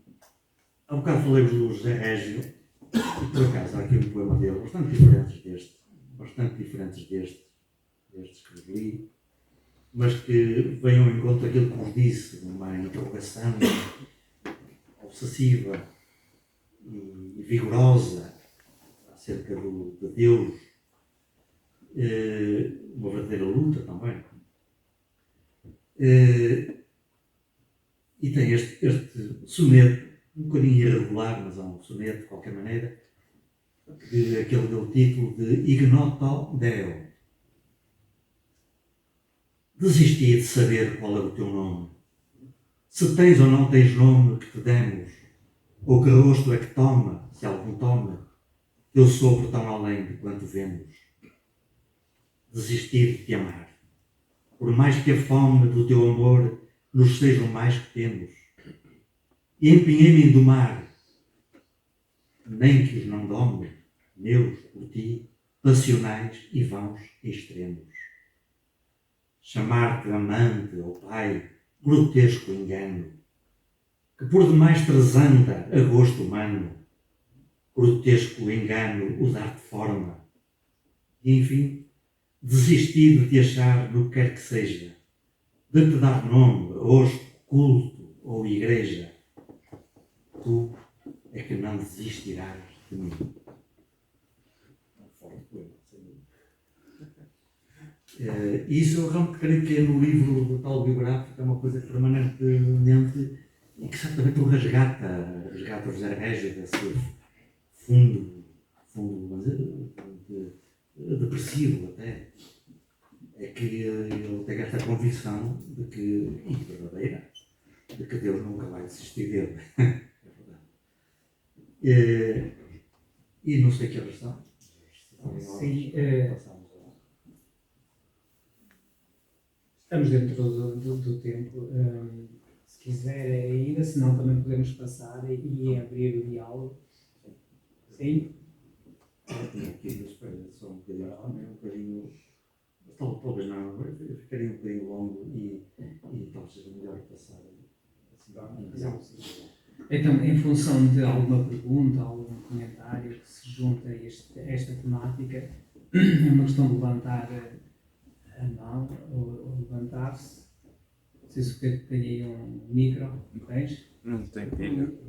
há um bocado falei-vos do José Régio, e por acaso há aqui um poema dele bastante diferentes destes que li, mas que venham em conta aquilo que vos disse, uma interrogação obsessiva e vigorosa acerca de Deus, uma verdadeira luta também. E tem este soneto, um bocadinho irregular, mas é um soneto de qualquer maneira, que aquele deu o título de Ignoto Deo. Desistia de saber qual é o teu nome. Se tens ou não tens nome que te demos, ou que rosto é que toma, se algum toma, teu sopro tão além de quanto vemos. Desistir de te amar, por mais que a fome do teu amor nos seja o mais que temos. E empenhei-me em domar, nem que os não dome, meus por ti, passionais e vãos extremos. Chamar-te amante ou pai, grotesco engano, que por demais tresanda a gosto humano, grotesco engano o dar-te forma, e enfim, desistir de te achar no que quer que seja, de te dar nome, rosto, culto ou igreja. Tu é que não desistirás de mim. Isso eu realmente creio que no livro do tal biográfico é uma coisa permanentemente e que certamente o resgata o José Régio desse fundo depressivo até. É que ele tem esta convicção de que, e verdadeira, de que Deus nunca vai desistir dele. É verdade. E não sei que horas são. Sim, estamos dentro do tempo. Se quiser ainda, senão também podemos passar e abrir o diálogo. Sim? Tinha aqui só um bocadinho, talvez não, eu ficaria um bocadinho longo e talvez seja melhor passar assim. Então, em função de alguma pergunta, algum comentário que se junta a esta temática, é uma questão de levantar a mão ou levantar-se. Não sei se o Pedro tem aí um micro. Tens? Não tenho.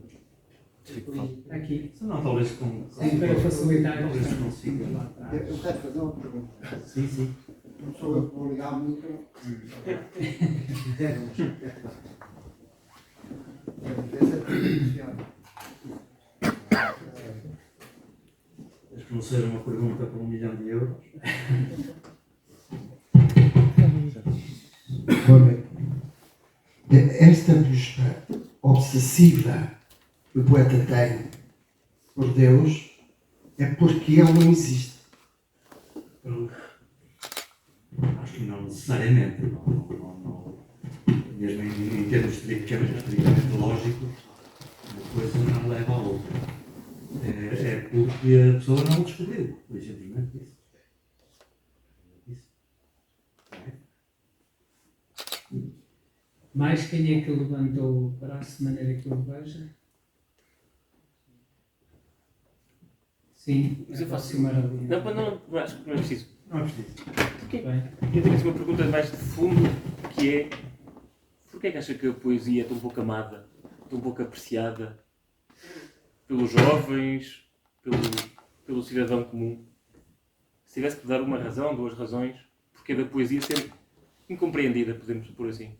Aqui. Se não, talvez com. Sim, para facilitar. Talvez consiga. Eu quero fazer uma pergunta. Sim. Não sou eu que vou ligar o micro. Acho que não seja uma pergunta para 1 milhão de euros. Esta busca obsessiva que o poeta tem por Deus é porque ele não existe. Acho que não necessariamente. Não. Mesmo em termos estritamente lógicos, uma coisa não leva à outra. É porque a pessoa não o descobriu. Foi simplesmente isso. Mais quem é que levantou o braço de maneira que eu veja? Sim, Mas eu faço aproximar ali. Não, acho que não é preciso. Não é preciso. Bem, Eu tenho aqui uma pergunta mais de fundo, que é: porquê é que acha que a poesia é tão pouco amada, tão pouco apreciada pelos jovens, pelo cidadão comum? Se tivesse que dar uma razão, 2 razões, porque é da poesia ser incompreendida, podemos supor assim.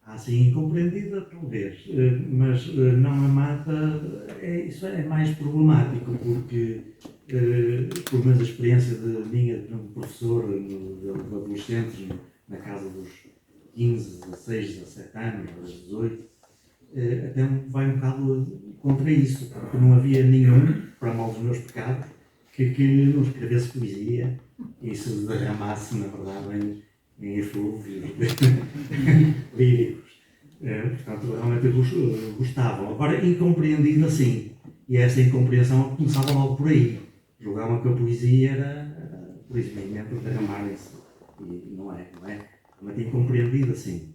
Assim, incompreendida, talvez, mas não amada, isso é mais problemático, porque Pelo menos a experiência de minha de professor de adolescentes na casa dos 15, 16, 17 anos, aos 18, até vai um bocado contra isso, porque não havia nenhum, para mal dos meus pecados, que não escrevesse poesia e se derramasse, na verdade, em eflúvios líricos. Portanto, realmente gostavam. Agora, incompreendido assim. E essa incompreensão começava logo por aí. Julgavam que a poesia era por isso mesmo, derramarem-se. E não é. Realmente incompreendido assim.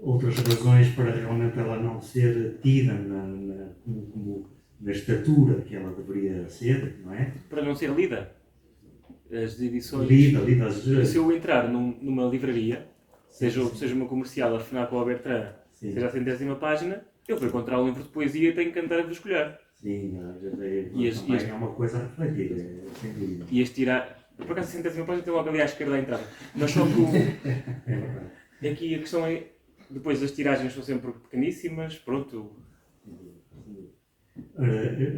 Outras razões para realmente ela não ser tida como na estatura que ela deveria ser, não é? Para não ser lida. As edições. Lida. Se eu entrar numa livraria, seja uma comercial, a FNAC ou a Bertrand, seja a 100ª página, eu vou encontrar um livro de poesia e tenho que andar a escolher. Sim, é uma coisa a refletir, sem dúvida. E este tirar. Por acaso, a 100ª página tem logo ali à esquerda a entrada. Mas só que É verdade. aqui a questão é. Depois as tiragens são sempre pequeníssimas, pronto.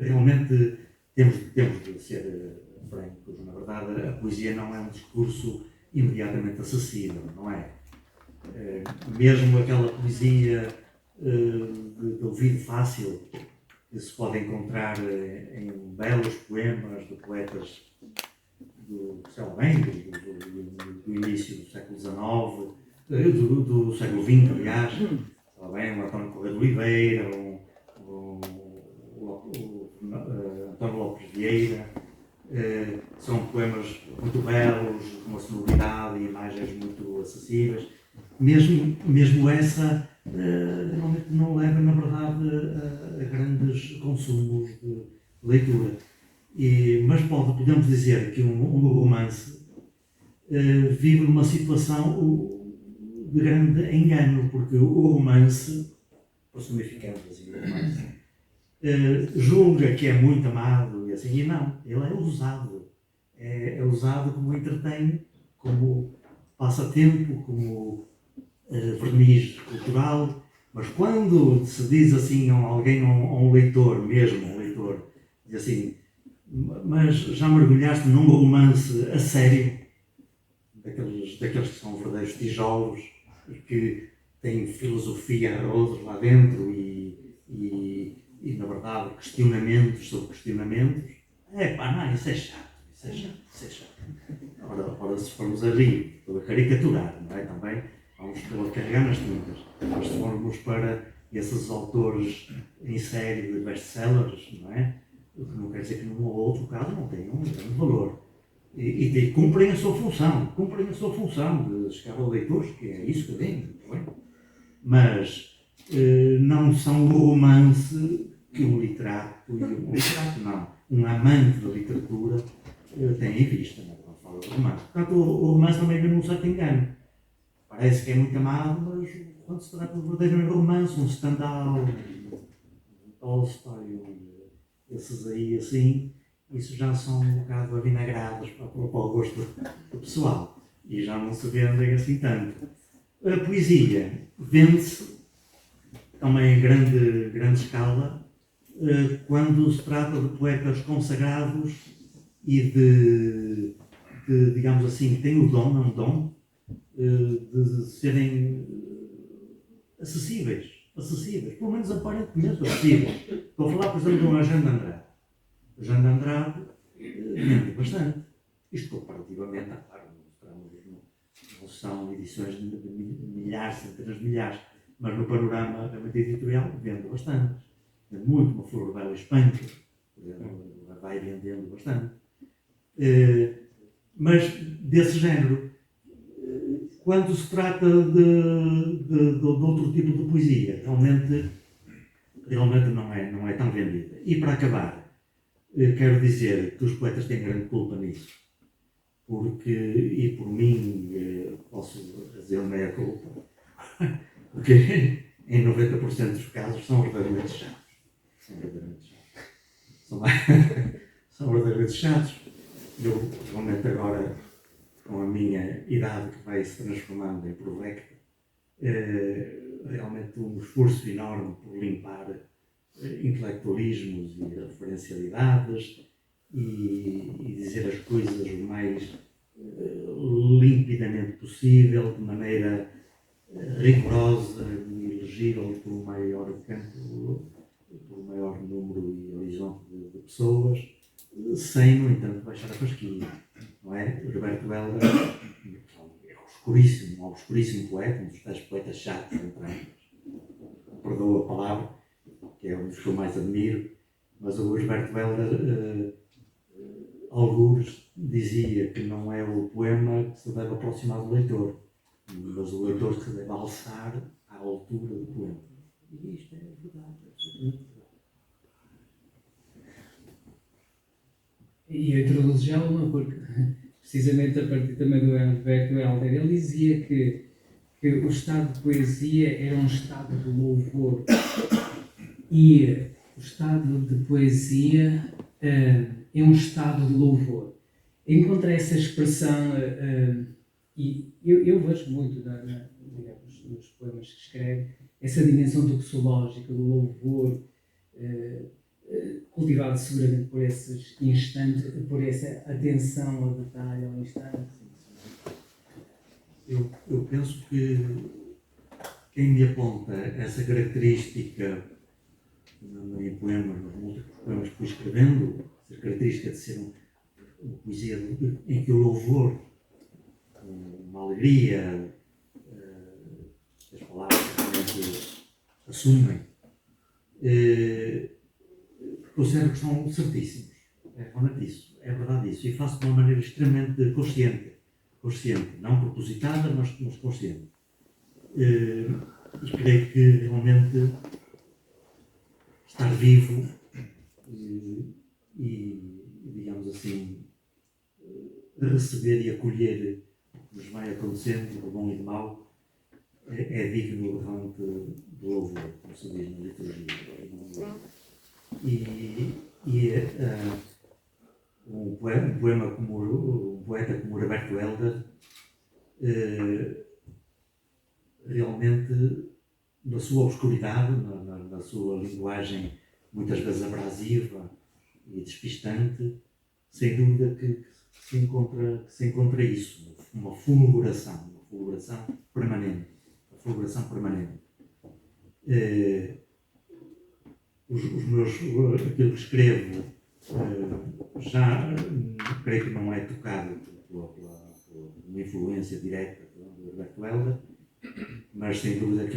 Realmente temos de ser francos. Na verdade, a poesia não é um discurso imediatamente acessível, não é? Mesmo aquela poesia de ouvido fácil que se pode encontrar em belos poemas de poetas do início do século XIX, do século XX, aliás, o António Correia de Oliveira, o António Lopes Vieira. São poemas muito belos, com uma sonoridade e imagens muito acessíveis. Mesmo essa realmente não leva, na verdade, a grandes consumos de leitura. Mas podemos dizer que um romance vive numa situação de grande engano, porque o romance, personificando assim o romance, julga que é muito amado e assim, e não, ele é usado. É usado como entretém, como passatempo, como verniz cultural, mas quando se diz assim a alguém, a um leitor mesmo, diz assim, mas já mergulhaste num romance a sério, daqueles que são verdadeiros tijolos, que têm filosofia a rodos lá dentro e na verdade questionamentos sobre questionamentos, não, isso é chato. Ora, se formos a rir, estou a caricaturar, não é? Também vamos a carregar nas tintas, mas se formos para esses autores em série de best-sellers, não é? O que não quer dizer que num ou outro caso não tenham um grande valor. E cumprem a sua função de chegar aos leitores, que é isso que vem, não é? Mas não são o romance que um literato, um amante da literatura tem em vista, quando fala de romance. Portanto, o romance também vem num certo engano. Parece que é muito amado, mas quando se trata de verdadeiro romance, um Stendhal, um Tolstói, esses aí assim, isso já são um bocado avinagrados para o gosto do pessoal e já não se vendem assim tanto. A poesia vende-se também em grande escala quando se trata de poetas consagrados e de digamos assim, que têm o dom, é um dom, de serem acessíveis, pelo menos aparentemente acessíveis. Estou a falar, por exemplo, de um Eugênio de Andrade. O Eugênio de Andrade vende bastante. Isto comparativamente, claro, não são edições de milhares, centenas de milhares, mas no panorama realmente editorial vende bastante. Vende muito, uma Flor Bela Espanca, vai vendendo bastante. Mas desse género, quando se trata de outro tipo de poesia, realmente não é tão vendida. E para acabar, quero dizer que os poetas têm grande culpa nisso. E por mim, posso dizer meia culpa, porque em 90% dos casos são verdadeiramente chatos. São verdadeiramente chatos. Eu, realmente agora, com a minha idade que vai se transformando em provecta, realmente um esforço enorme por limpar intelectualismos e referencialidades e dizer as coisas o mais limpidamente possível, de maneira rigorosa e legível pelo maior campo, pelo maior número e horizonte de pessoas, sem, no entanto, baixar a fasquia. Não é? O Gilberto Helder é obscuríssimo, um obscuríssimo poeta, um dos tais poetas chatos, entre aspas. Perdoa a palavra, que é um dos que eu mais admiro, mas o Gilberto Helder, algures, dizia que não é o poema que se deve aproximar do leitor, mas o leitor que se deve alçar à altura do poema. E isto é verdade, é absolutamente verdade. E eu introduzo já uma, porque precisamente a partir também do Gilberto Helder, ele dizia que o estado de poesia era um estado de louvor e o estado de poesia é um estado de louvor. Encontrei essa expressão e eu vejo muito digamos, nos poemas que escreve essa dimensão doxológica do louvor, cultivado seguramente por esses instantes, por essa atenção ao detalhe, ao instante. Eu penso que quem me aponta essa característica em poemas, nos múltiplos poemas que fui escrevendo, essa característica de ser uma poesia em que o louvor, uma alegria, as palavras realmente assumem, considero que são certíssimos. É realmente isso, é verdade isso. E faço de uma maneira extremamente consciente, não propositada, mas consciente. E creio que realmente estar vivo e digamos assim, receber e acolher o que nos vai acontecendo, de bom e de mau, é digno realmente de louvor, como se diz na liturgia. Um poeta como o Roberto Helder, realmente, na sua obscuridade, na sua linguagem muitas vezes abrasiva e despistante, sem dúvida que se encontra isso, uma fulguração permanente. Aquilo que escrevo já creio que não é tocado pela uma influência direta do Roberto Helder, mas sem dúvida que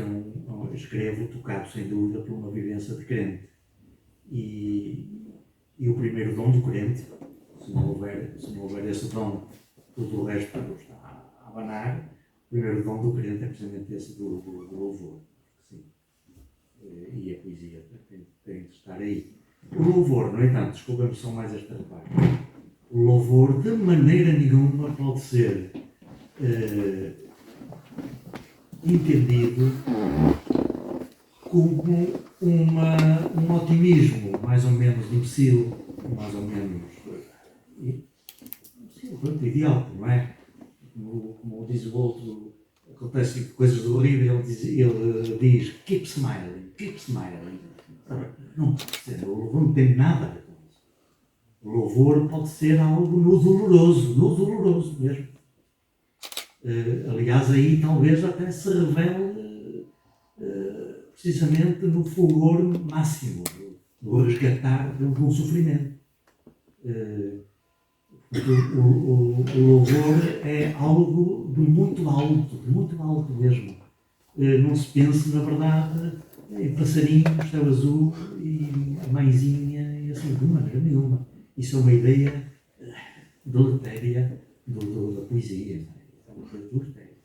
escrevo tocado sem dúvida por uma vivência de crente. E o primeiro dom do crente, se não houver esse dom, tudo o resto está a abanar. O primeiro dom do crente é precisamente esse do louvor. Sim. E a poesia tem de estar aí. O louvor, no entanto, desculpa-me só mais esta parte. O louvor, de maneira nenhuma, pode ser entendido como um otimismo mais ou menos imbecil, mais ou menos idiota, não é? Como diz o outro, acontecem coisas horríveis, ele diz keep smiling. Não pode ser, o louvor não tem nada a ver com isso. O louvor pode ser algo no doloroso mesmo. Aliás, aí talvez até se revele precisamente no fulgor máximo, no resgatar de um sofrimento. O louvor é algo de muito alto mesmo. Não se pense, na verdade, em passarinho, céu azul e mãezinha e assim, de maneira nenhuma. Isso é uma ideia deletéria da poesia. É uma coisa deletéria.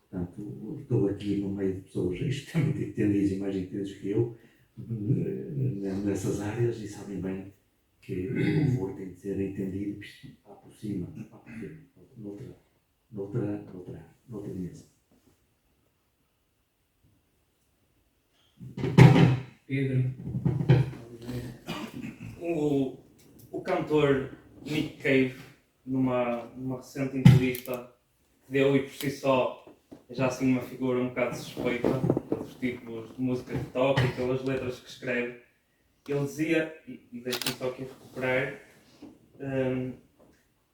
Portanto, estou aqui no meio de pessoas extremamente entendidas e mais entendidas que eu nessas áreas e sabem bem que o louvor tem de ser entendido por cima, noutra dimensão. Pedro. O cantor Nick Cave, numa recente entrevista que deu, e por si só é já assim uma figura um bocado suspeita pelos tipos de música que toca e pelas letras que escreve, ele dizia, e deixe-me só aqui recuperar,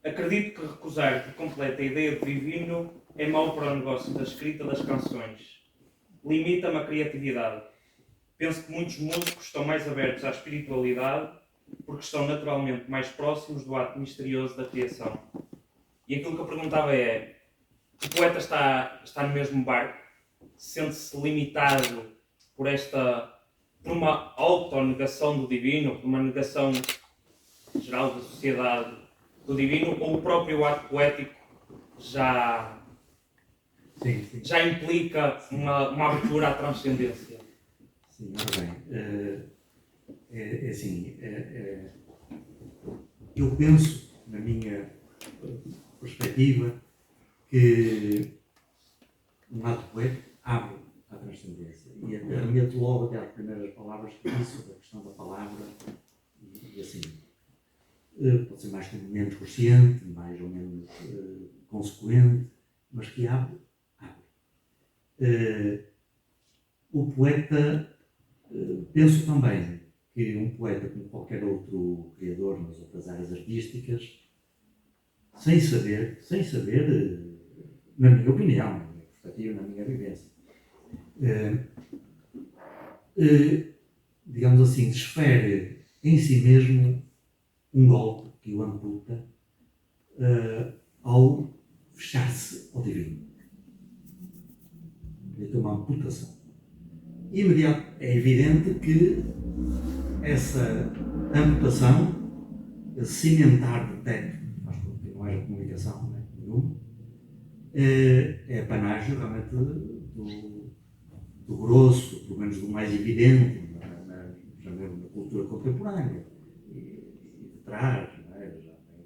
acredito que recusar por completo a ideia de divino é mau para o negócio da escrita das canções. Limita-me a criatividade. Penso que muitos músicos estão mais abertos à espiritualidade porque estão naturalmente mais próximos do ato misterioso da criação. E aquilo que eu perguntava é, o poeta está no mesmo barco? Sente-se limitado por uma autonegação do divino, por uma negação geral da sociedade do divino, ou o próprio ato poético já implica uma abertura à transcendência? Sim, ora bem, é assim, eu penso, na minha perspectiva, que um ato poético abre à transcendência. E até remeto logo até às primeiras palavras que disse, da questão da palavra, e assim, pode ser mais ou menos consciente, mais ou menos consequente, mas que abre. O poeta, penso também que um poeta, como qualquer outro criador nas outras áreas artísticas, sem saber, na minha opinião, na minha perspectiva, na minha vivência, digamos assim, desfere em si mesmo um golpe que o amputa ao fechar-se ao divino. É uma amputação. Imediato, é evidente que essa amputação, esse cimentar do teto, faz com que não haja comunicação nenhuma, é apanágio realmente do grosso, pelo menos do mais evidente, na cultura contemporânea, e de trás,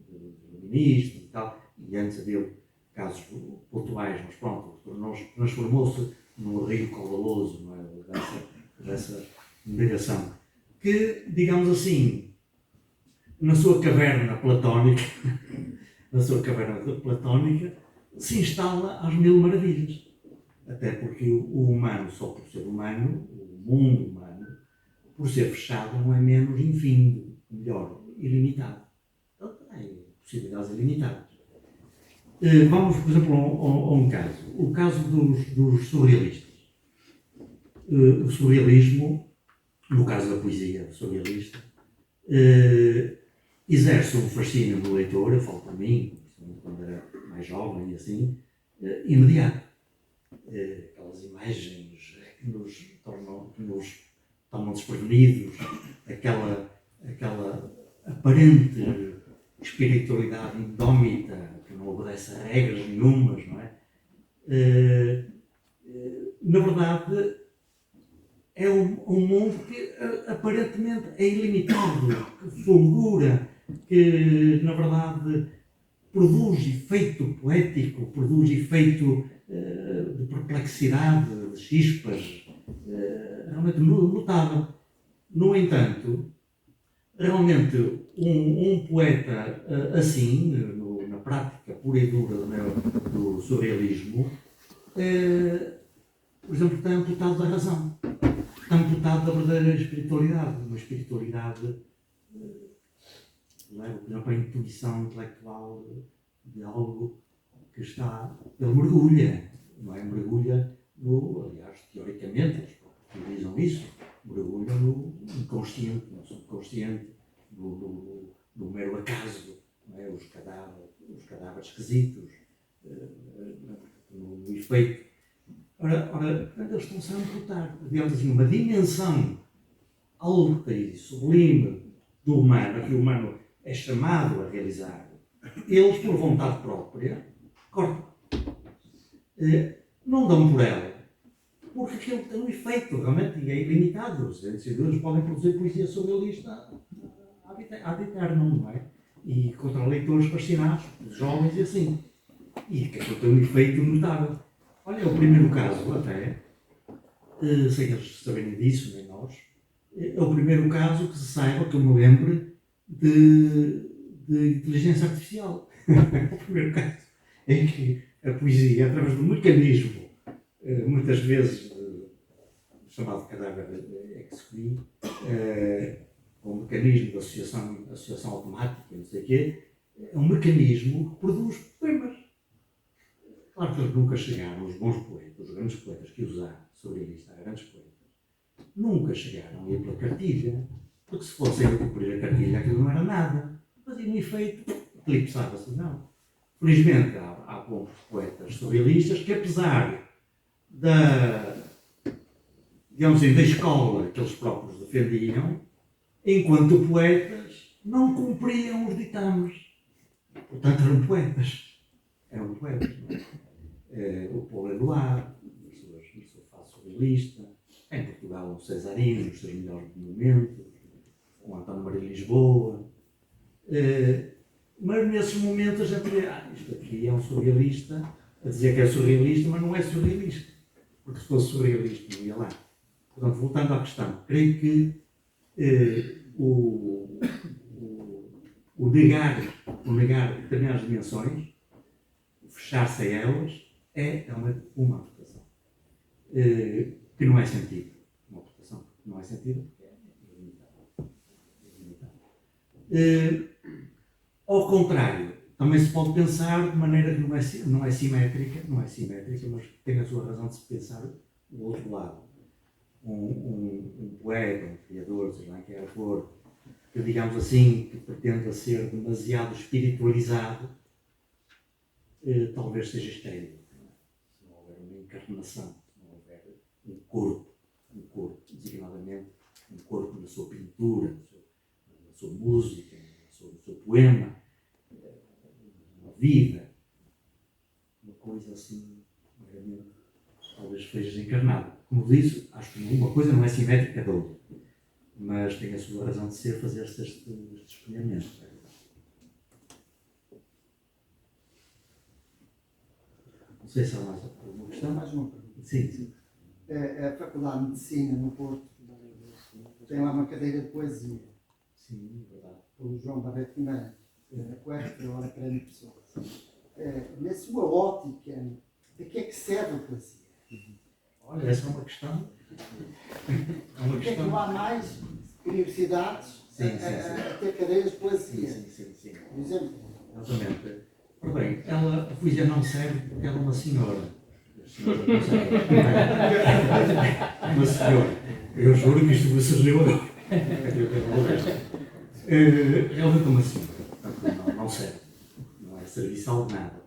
do iluminismo e tal, e antes havia casos pontuais, mas pronto, transformou-se num rio caudaloso, não é? dessa negação, que, digamos assim, na sua caverna platónica, se instala às mil maravilhas. Até porque o humano, só por ser humano, o mundo humano, por ser fechado, não é menos infindo, melhor, ilimitado. Então, tem possibilidades ilimitadas. Vamos, por exemplo, a um caso. O caso dos surrealistas. O surrealismo, no caso da poesia surrealista, exerce um fascínio no leitor, eu falo para mim, quando era mais jovem e assim, imediato. Aquelas imagens que nos tornam desprevenidos, aquela aparente espiritualidade indómita que não obedece a regras nenhumas, não é? Na verdade, é um mundo que aparentemente é ilimitado, que fulgura, que na verdade produz efeito poético, produz efeito de perplexidade, de chispas, realmente notável. No entanto, realmente um poeta assim, na prática pura e dura do surrealismo, por exemplo, está amputado da razão, está amputado da verdadeira espiritualidade, uma espiritualidade, por exemplo, a intuição intelectual de algo que está, ele mergulha, não é? Mergulha aliás, teoricamente, eles utilizam isso, mergulha no inconsciente, no subconsciente, no mero acaso, não é? Os cadáveres esquisitos, no efeito. Ora, eles estão-se a amputar, digamos assim, uma dimensão alta e sublime do humano, que o humano é chamado a realizar. Eles, por vontade própria, cortam. Não dão por ela, porque aquilo tem um efeito, realmente, e é ilimitado. Os desenhadores podem produzir poesia surrealista ad eternum, não é? E contra leitores fascinados, jovens e assim. E que aquilo tem um efeito notável. Olha, é o primeiro caso, até, sem eles saberem disso, nem nós, é o primeiro caso que se saiba, que eu me lembre, de inteligência artificial. É o primeiro caso em que a poesia, através de um mecanismo, muitas vezes chamado cadáver exquisito, com o mecanismo de associação automática, não sei o quê, é um mecanismo que produz poemas. Claro que eles nunca chegaram, os bons poetas, os grandes poetas que usaram surrealista, grandes poetas, nunca chegaram a ir pela cartilha, porque se fossem a cumprir a cartilha aquilo não era nada. Fazia um efeito, eclipsava-se, não. Felizmente há bons poetas surrealistas que, apesar digamos assim, da escola que eles próprios defendiam, enquanto poetas, não cumpriam os ditames. Portanto, eram poetas. Eram poetas, não é? O Paulo Eluard, na sua fase surrealista, em Portugal, o Cesarino, nos seus melhores momentos, o António Maria Lisboa. Mas nesses momentos a gente vê, isto aqui é um surrealista, a dizer que é surrealista, mas não é surrealista. Porque se fosse surrealista, não ia lá. Portanto, voltando à questão, creio que o negar determinadas dimensões, o fechar-se a elas, é uma aportação. Que não é sentido. Uma aportação que não é sentido, porque é ilimitada. Ao contrário, também se pode pensar de maneira que não é simétrica, mas que tem a sua razão de se pensar do outro lado. Um poeta, um criador, seja lá quem for, que digamos assim, que pretenda ser demasiado espiritualizado, talvez seja estéril. Se não houver uma encarnação, se não houver um corpo, designadamente, um corpo na sua pintura, na sua música, no seu poema, uma vida, uma coisa assim, meramente, talvez seja encarnada. Como disse, acho que uma coisa não é simétrica da outra, mas tem a sua razão de ser fazer-se este escolhimento. Não sei se há mais alguma questão. Mais uma pergunta. Sim. A Faculdade de Medicina no Porto tem lá uma cadeira de poesia, Sim, é verdade. pelo João Barreto Guimarães, correto, agora prémio pessoa. Na sua ótica, de que é que serve a poesia? Olha, essa é uma questão. É uma Porque é que não há mais universidades a ter cadeiras de poesia? Sim. Por exemplo, Exatamente. Ora bem, a poesia não serve porque ela é uma senhora. Uma senhora. Eu juro que isto me surgiu agora. Ela é uma senhora. Portanto, não serve. Não é serviçal de nada.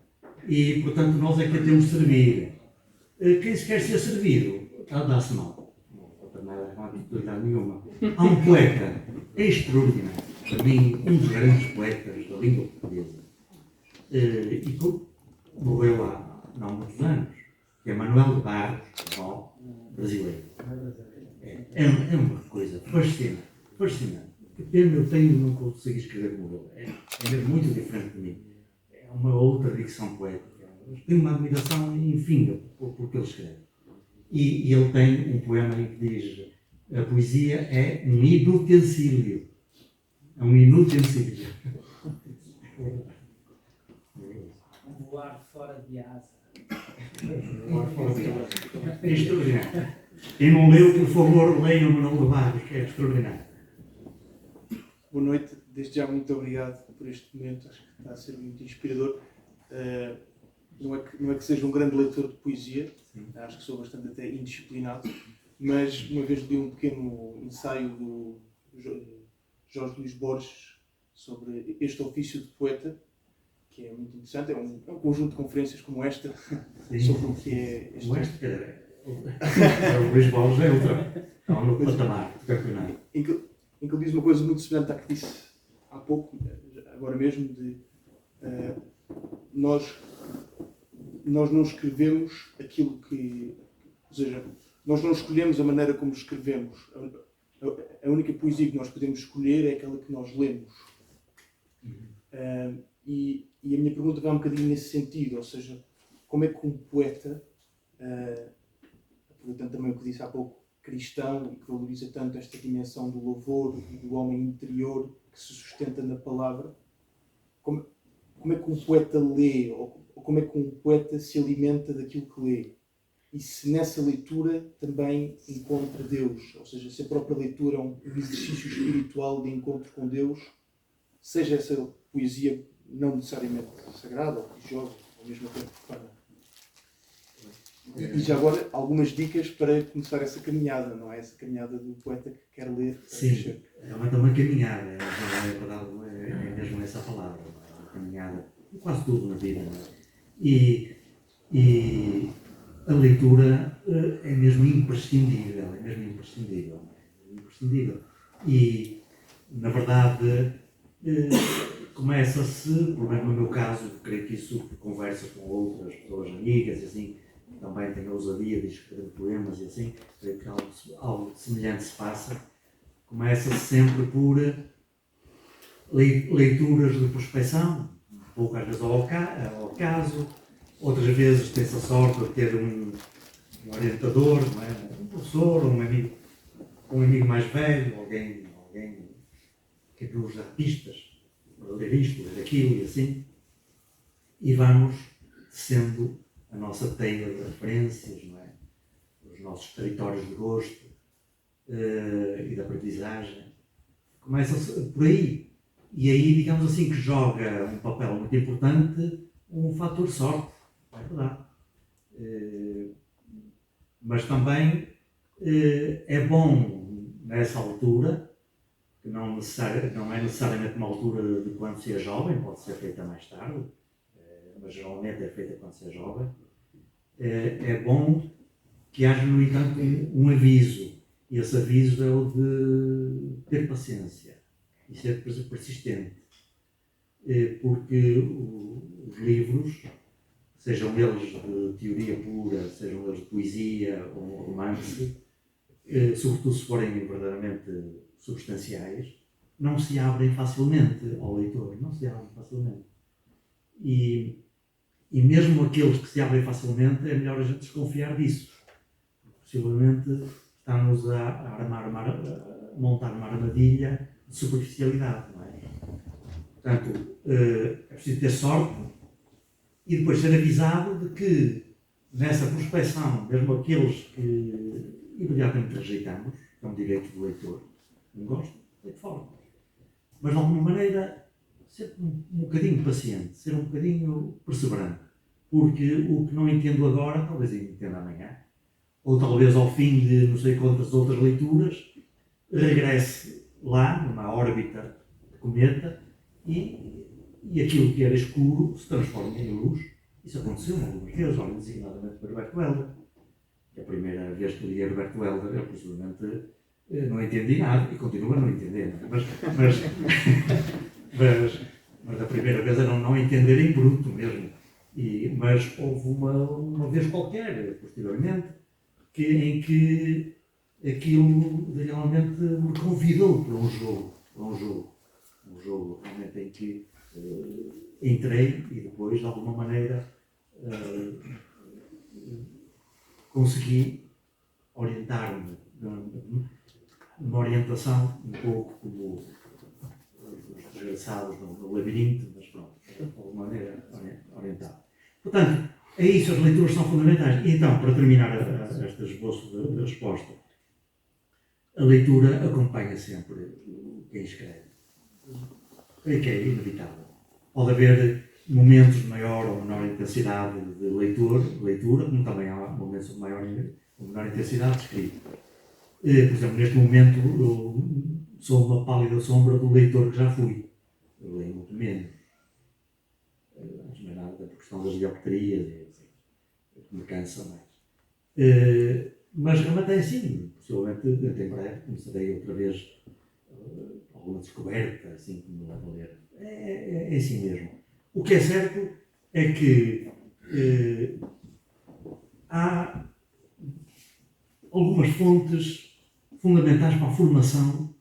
E, portanto, nós é que a temos de servir. Quem se quer ser servido, dá-se mal. Não falta nada, não há dificuldade nenhuma. Há um poeta extraordinário. Para mim, um dos grandes poetas da língua portuguesa. E que morreu há não há muitos anos, que é Manuel de Barros, brasileiro. É uma coisa fascinante. Que pena eu tenho de não conseguir escrever como ele. É mesmo muito diferente de mim. É uma outra dicção poética. Tenho uma admiração infinda por que ele escreve. E ele tem um poema em que diz: a poesia é um inutensílio. É um inutensílio. Voar fora de asa. É extraordinário. Quem não leu, por favor, leia o Manuel de Barros, que é extraordinário. Boa noite, desde já muito obrigado por este momento, acho que está a ser muito inspirador. Não é que seja um grande leitor de poesia, acho que sou bastante até indisciplinado, mas uma vez li um pequeno ensaio do Jorge Luís Borges sobre este ofício de poeta, que é muito interessante, é um conjunto de conferências como esta, sobre o que é este... O Luís Borges é outra. É um outro patamar de campeonato. Em que ele diz uma coisa muito semelhante à que disse há pouco, agora mesmo, de nós não escrevemos aquilo que... Ou seja, nós não escolhemos a maneira como escrevemos. A única poesia que nós podemos escolher é aquela que nós lemos. E a minha pergunta vai um bocadinho nesse sentido, ou seja, como é que um poeta, aproveitando também o que disse há pouco, cristão, e que valoriza tanto esta dimensão do louvor e do homem interior que se sustenta na palavra, como é que um poeta lê, ou como é que um poeta se alimenta daquilo que lê? e se nessa leitura também encontra Deus, ou seja, se a própria leitura é um exercício espiritual de encontro com Deus, seja essa poesia não necessariamente sagrada ou religiosa, ao mesmo tempo profana. E já agora, algumas dicas para começar essa caminhada, não é? Essa caminhada do poeta que quer ler. Sim, é uma caminhada, é verdade, é mesmo essa palavra, uma caminhada, quase tudo na vida, não é? E a leitura é mesmo imprescindível, imprescindível. E, na verdade, começa-se, pelo menos no meu caso, creio que isso conversa com outras pessoas amigas e assim, também tenho a ousadia de escrever poemas e assim, creio que algo semelhante se passa. Começa-se sempre por leituras de prospecção, poucas vezes ao caso, outras vezes tem-se a sorte de ter um orientador, não é? Um professor, um amigo mais velho, alguém que nos dá pistas para ler isto, ler aquilo e assim, e vamos tecendo a nossa teia de referências, não é? Os nossos territórios de gosto e de aprendizagem. Começa-se por aí. E aí, digamos assim, que joga um papel muito importante um fator sorte, é verdade. Mas também é bom nessa altura, que não é necessariamente uma altura de quando se é jovem, pode ser feita mais tarde, mas geralmente é feita quando se é jovem. É bom que haja, no entanto, um aviso. E esse aviso é o de ter paciência e ser persistente. Porque os livros, sejam eles de teoria pura, sejam eles de poesia ou romance, sobretudo se forem verdadeiramente substanciais, não se abrem facilmente ao leitor, não se abrem facilmente. E mesmo aqueles que se abrem facilmente, é melhor a gente desconfiar disso. Possivelmente estamos a montar uma armadilha de superficialidade, não é? Portanto, é preciso ter sorte e depois ser avisado de que nessa prospecção, mesmo aqueles que imediatamente rejeitamos, que é um direito do leitor, não gosto, é de fora. Mas de alguma maneira, ser um bocadinho paciente, ser um bocadinho perseverante, porque o que não entendo agora, talvez entenda amanhã, ou talvez ao fim de não sei quantas outras leituras, regresse lá, numa órbita de cometa, e aquilo que era escuro se transforma em luz. Isso aconteceu algumas vezes, olha, designadamente para Herberto Helder. A primeira vez que li Herberto Helder, eu possivelmente não entendi nada e continuo a não entender. Mas da primeira vez era não entender em bruto mesmo. Mas houve uma vez qualquer, posteriormente, em que aquilo realmente me convidou para um jogo realmente em que entrei e depois, de alguma maneira, consegui orientar-me numa orientação um pouco como os desgraçados no labirinto, mas pronto, de alguma maneira orientado. Portanto, é isso, as leituras são fundamentais. E então, para terminar este esboço de resposta, a leitura acompanha sempre quem escreve. Creio que é inevitável. Pode haver momentos de maior ou menor intensidade de leitura, como também há momentos de maior ou menor intensidade de escrita. Por exemplo, neste momento, eu sou uma pálida sombra do leitor que já fui. Eu leio muito menos. Antes de mais nada, por questão das dioptrias, que me cansa mais. Mas realmente é assim. Possivelmente, em breve, começarei outra vez alguma descoberta, assim, que me leva a ler. É assim mesmo. O que é certo é que há algumas fontes fundamentais para a formação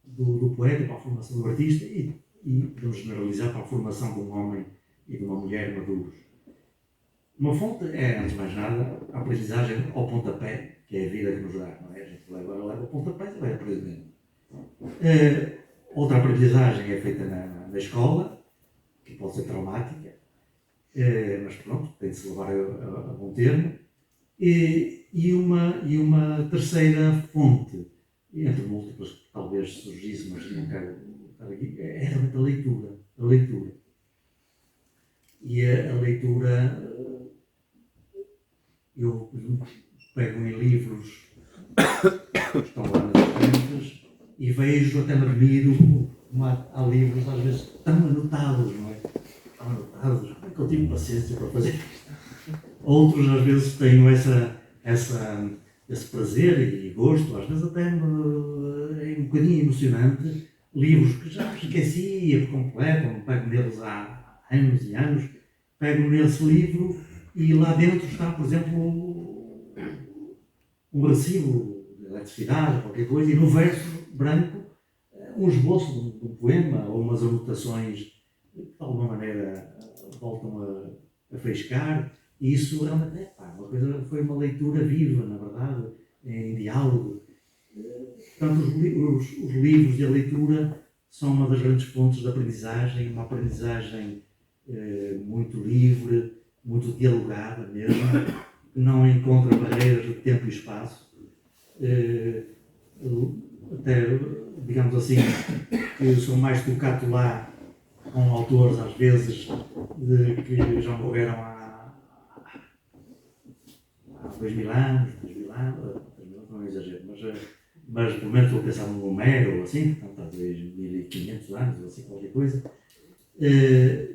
do poeta, para a formação do artista e podemos generalizar, para a formação de um homem e de uma mulher maduros. Uma fonte é, antes de mais nada, a aprendizagem ao pontapé, que é a vida que nos dá, não é? A gente leva o pontapé e vai aprendendo. Outra aprendizagem é feita na escola, que pode ser traumática, mas pronto, tem de se levar a bom termo. e uma terceira fonte, entre múltiplas que talvez surgisse, mas não quero estar aqui, é realmente a leitura. A leitura. E a leitura, eu pego em livros que estão lá nas estantes e vejo, até me admiro, como há livros às vezes tão anotados, não é? Tão anotados, como é que eu tive paciência para fazer isto? Outros às vezes tenho esse prazer e gosto, às vezes até é um bocadinho emocionante, livros que já esquecia por completo, não pego neles há anos e anos, pego nesse livro e lá dentro está, por exemplo, um recibo de eletricidade, qualquer coisa, e no verso branco um esboço de um poema ou umas anotações que de alguma maneira voltam a faiscar, e isso realmente foi uma leitura viva, na verdade, em diálogo. Portanto, os livros e a leitura são uma das grandes fontes de aprendizagem, uma aprendizagem muito livre, muito dialogada mesmo, que não encontra barreiras de tempo e espaço. Até, digamos assim, que eu sou mais tocado lá com autores, às vezes, que já morreram há 2000 anos, não é exagero, mas pelo menos estou a pensar no Homero, ou assim, portanto, há 2500 anos, ou assim, qualquer coisa,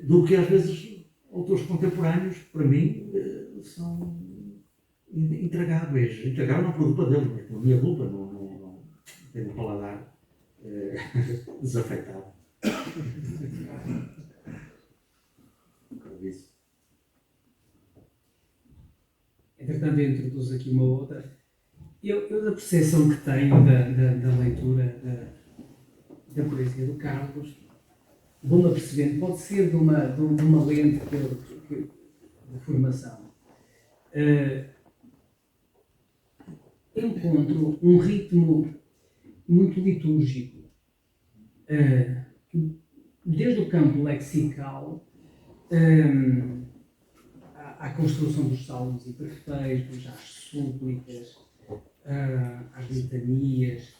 do que às vezes autores contemporâneos, para mim, são intragáveis. Intragáveis não por culpa deles, mas por minha culpa, não tenho o paladar desafetado. Entretanto, eu introduzo aqui uma outra. Eu da percepção que tenho da leitura da poesia do Carlos, vou-me apercebendo, pode ser de uma lente de formação. Encontro um ritmo muito litúrgico, desde o campo lexical à construção dos salmos e perfeitos, às súplicas, às litanias,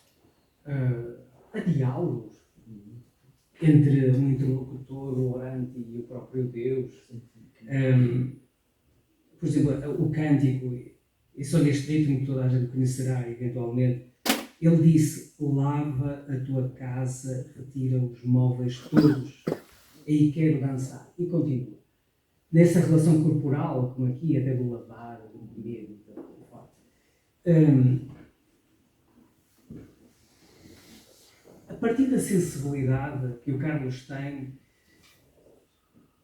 a diálogos entre um interlocutor, o orante e o próprio Deus. Por exemplo, o cântico, e só neste ritmo que toda a gente conhecerá eventualmente, ele disse: lava a tua casa, retira os móveis todos, aí quero dançar. E continua. Nessa relação corporal, como aqui, até do lavar, do comer, do fato. A partir da sensibilidade que o Carlos tem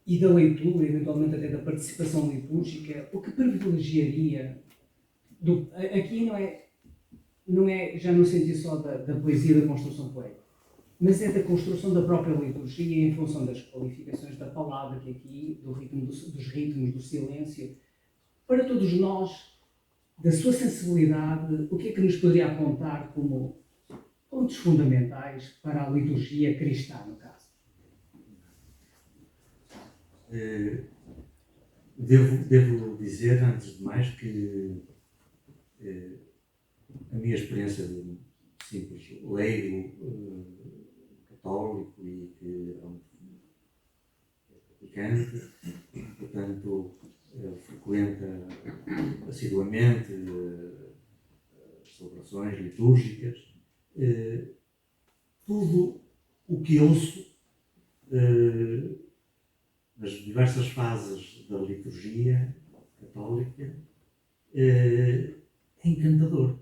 e da leitura, eventualmente até da participação litúrgica, o que privilegiaria, aqui não é já no sentido só da poesia da construção poética, mas é da construção da própria liturgia em função das qualificações da palavra, que aqui, dos ritmos, do silêncio, para todos nós, da sua sensibilidade, o que é que nos poderia apontar como pontos fundamentais para a liturgia cristã, no caso? Devo dizer, antes de mais, que a minha experiência de simples leigo, católico e que é praticante, portanto, frequenta assiduamente as celebrações litúrgicas, tudo o que ouço nas diversas fases da liturgia católica é encantador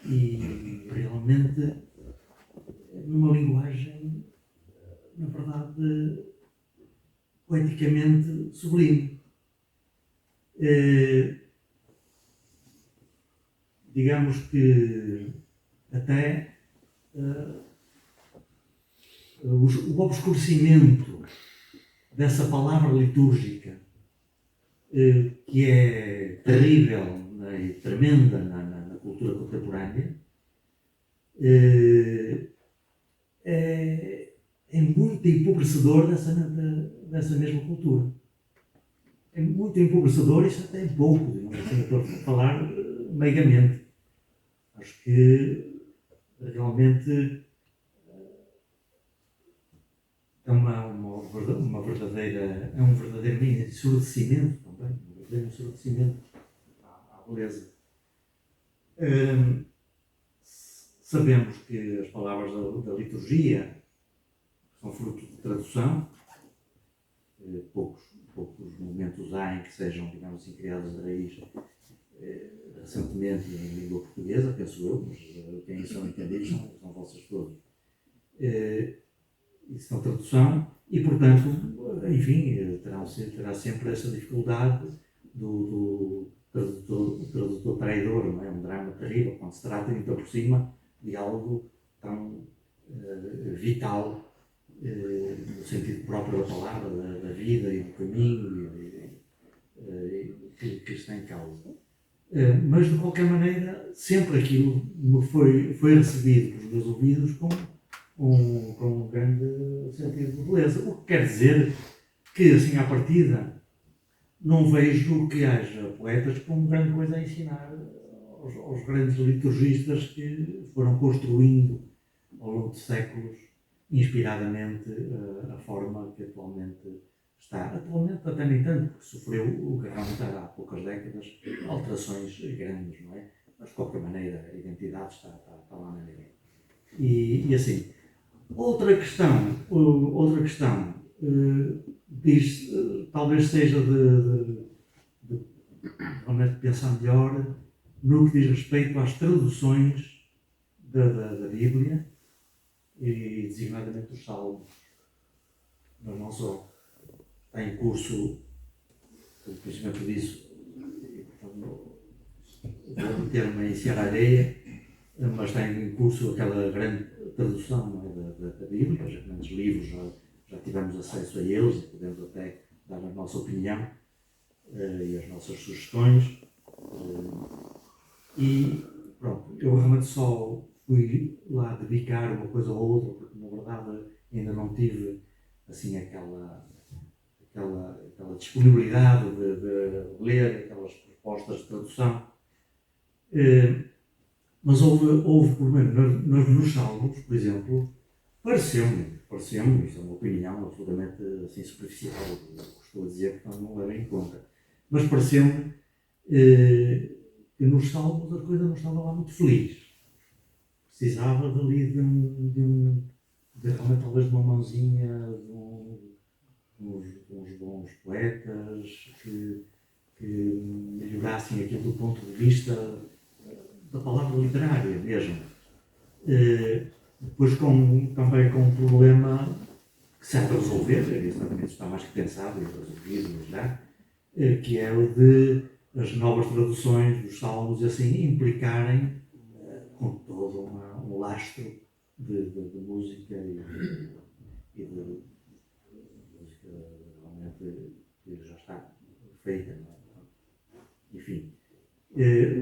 e realmente numa linguagem, na verdade, poeticamente sublime. Digamos que até o obscurecimento dessa palavra litúrgica, que é terrível e tremenda na cultura contemporânea, é muito empobrecedor dessa mesma cultura. é muito empobrecedor, isso até é pouco, digamos assim, estou a falar meigamente. Acho que realmente é é um verdadeiro ensurdecimento também, um verdadeiro ensurdecimento à beleza. Sabemos que as palavras da liturgia são fruto de tradução. Poucos momentos há em que sejam, digamos assim, criadas de raiz recentemente em língua portuguesa, penso eu, mas quem são entendidos são vocês todos. Isso são tradução e, portanto, enfim, terá sempre essa dificuldade do tradutor traidor, não é? Um drama terrível, quando se trata, ainda por cima, de algo tão vital, no sentido próprio da palavra, da vida e do caminho que está em causa. Mas, de qualquer maneira, sempre aquilo me foi recebido pelos meus ouvidos com um grande sentido de beleza. O que quer dizer que, assim, à partida, não vejo que haja poetas com grande coisa a ensinar aos grandes liturgistas que foram construindo ao longo de séculos, inspiradamente, a forma que atualmente está. Atualmente até nem tanto, porque sofreu realmente há poucas décadas alterações grandes, não é? Mas de qualquer maneira a identidade está lá na mesma. E assim, outra questão diz, talvez seja de realmente pensar melhor no que diz respeito às traduções da Bíblia e designadamente dos Salmos. Mas não só. Está em curso o conhecimento disso, e, portanto, vou meter-me a ensinar a areia, mas está em curso aquela grande tradução, não é, da Bíblia. Os grandes livros já tivemos acesso a eles e podemos até dar a nossa opinião e as nossas sugestões. E pronto, eu realmente só fui lá dedicar uma coisa ou outra, porque na verdade ainda não tive assim aquela disponibilidade de ler aquelas propostas de tradução. Mas houve pelo menos nos Salmos, por exemplo, pareceu-me, isto é uma opinião absolutamente assim, superficial, estou a dizer que não levem em conta, mas pareceu-me que nos Salmos a coisa não estava lá muito feliz. Precisava dali de realmente talvez de uma mãozinha, uns bons poetas que melhorassem aquilo do ponto de vista da palavra literária mesmo. Depois também com um problema que se há de resolver, exatamente está mais que pensado e resolvido já, que é o de as novas traduções dos Salmos assim implicarem com todo um lastro de música e de música realmente que já está feita. Enfim.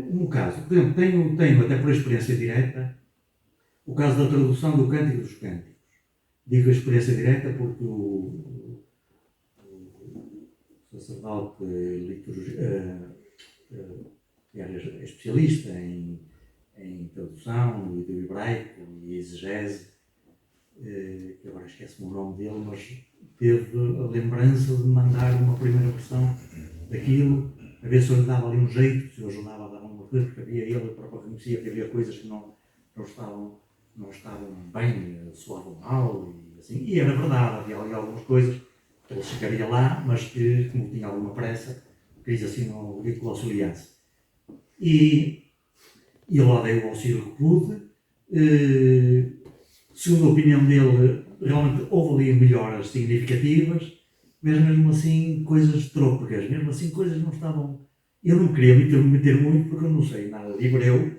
Um caso, por exemplo, tenho até por experiência direta o caso da tradução do Cântico dos Cânticos. Digo a experiência direta porque o sacerdote que era especialista em tradução do hebraico e exegese, que agora esquece-me o nome dele, mas teve a lembrança de mandar uma primeira versão daquilo, a ver se eu lhe dava ali um jeito, se eu ajudava a dar uma coisa, porque havia ele próprio reconhecia que havia coisas que não estavam bem, soavam mal e assim. E era verdade, havia ali algumas coisas que ele chegaria lá, mas que, como tinha alguma pressa, quis assim um ridículo auxiliança. E eu lá dei o auxílio que pude. Segundo a opinião dele, realmente houve ali melhoras significativas, mas mesmo assim coisas trôpegas, mesmo assim coisas não estavam... Eu não queria meter muito porque eu não sei nada de hebreu,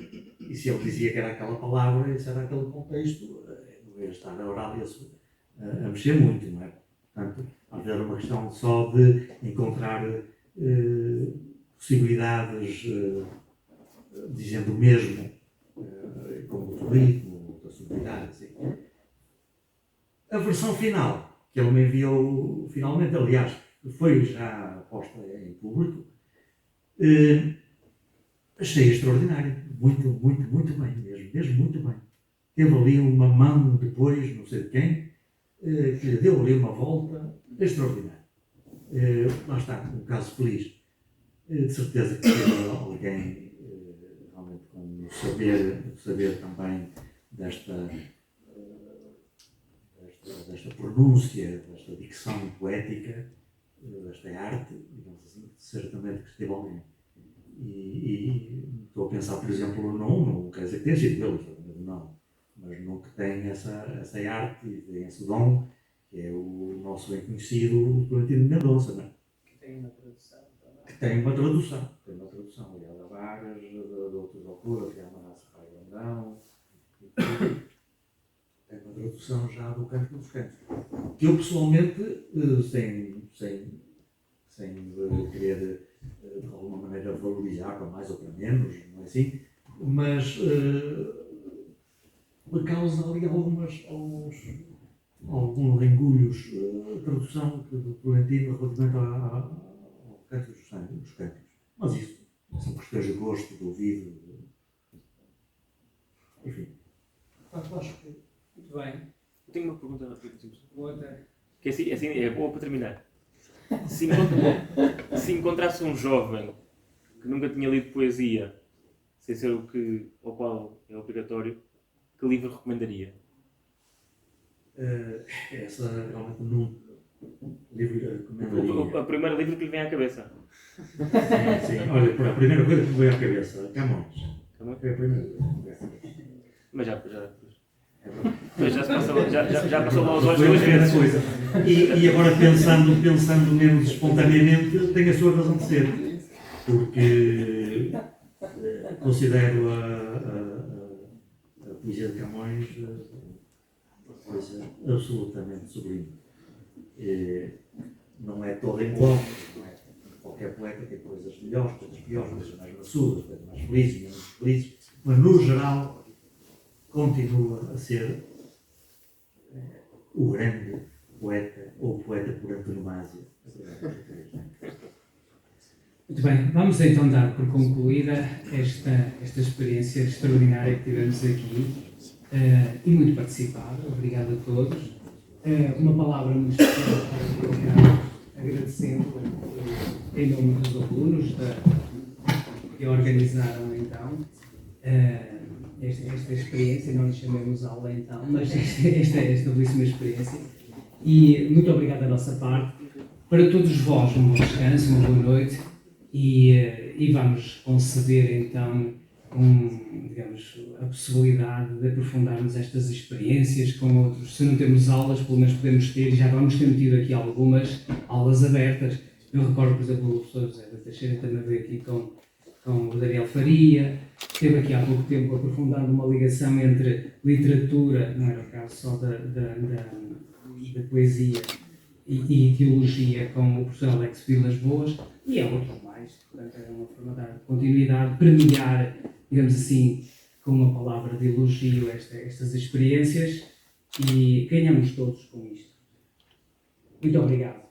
e se ele dizia que era aquela palavra, e se era aquele contexto, não ia estar a orar a mexer muito, não é? Portanto, às vezes era uma questão só de encontrar possibilidades, dizendo o mesmo, como o ritmo, da sonoridade, assim. A versão final, que ele me enviou finalmente, aliás, que foi já posta em público, achei extraordinário. Muito, muito, muito bem, mesmo muito bem. Teve ali uma mão depois, não sei de quem, que lhe deu ali uma volta extraordinária. Lá está, um caso feliz. De certeza que teve alguém realmente com o saber também desta pronúncia, desta dicção poética, desta arte, digamos assim, certamente que esteve alguém. E estou a pensar, por exemplo, não quer dizer que tenha sido ele, não, mas não que tem essa arte e tem esse dom, que é o nosso bem conhecido Florentino Mendonça, não é? Que tem uma tradução. Que tem uma tradução, aliás, a Vargas, de outros autores, que é a Manassa Pai Grandão, tem uma tradução já do Canto dos Cantos, que eu pessoalmente, sem querer de alguma maneira valorizar para mais ou para menos, não é assim, mas me causa ali alguns engulhos a tradução do Florentino relativamente ao Canto dos Cantos. Mas isso são questões de gosto, de ouvido, enfim. Acho que muito bem. Eu tenho uma pergunta Outra. que assim, é boa para terminar. Se encontrasse um jovem que nunca tinha lido poesia, sem ser ao qual é obrigatório, que livro recomendaria? Essa realmente não. Livro que recomendaria. O primeiro livro que lhe vem à cabeça. Sim. Olha, a primeira coisa que me veio à cabeça, Camões. Foi a primeira coisa que me veio à cabeça. Mas já passou lá aos olhos duas vezes. Coisa. E agora pensando menos espontaneamente, tem a sua razão de ser. Porque considero a poesia de Camões uma coisa absolutamente sublime. Não é toda igual, não é? Qualquer poeta tem coisas melhores, coisas piores, coisas mais maçudas, coisas mais felizes, menos felizes, mas no geral continua a ser o grande poeta, ou poeta por antonomasia. Muito bem, vamos então dar por concluída esta experiência extraordinária que tivemos aqui e muito participada. Obrigado a todos. Uma palavra muito especial para colocar, agradecendo em nome dos alunos que organizaram então esta experiência, não lhe chamemos aula então, mas esta belíssima experiência. E muito obrigado da nossa parte. Para todos vós, um bom descanso, uma boa noite e vamos conceder então digamos, a possibilidade de aprofundarmos estas experiências com outros. Se não temos aulas, pelo menos podemos ter, e já vamos ter tido aqui algumas aulas abertas. Eu recordo, por exemplo, o professor José da Teixeira também veio aqui com o Daniel Faria, esteve aqui há pouco tempo aprofundando uma ligação entre literatura, não era o caso só da poesia, e teologia com o professor Alex Vilas Boas, e há outros mais. Portanto, é uma forma de dar continuidade, premiar, digamos assim, com uma palavra de elogio estas experiências, e ganhamos todos com isto. Muito obrigado.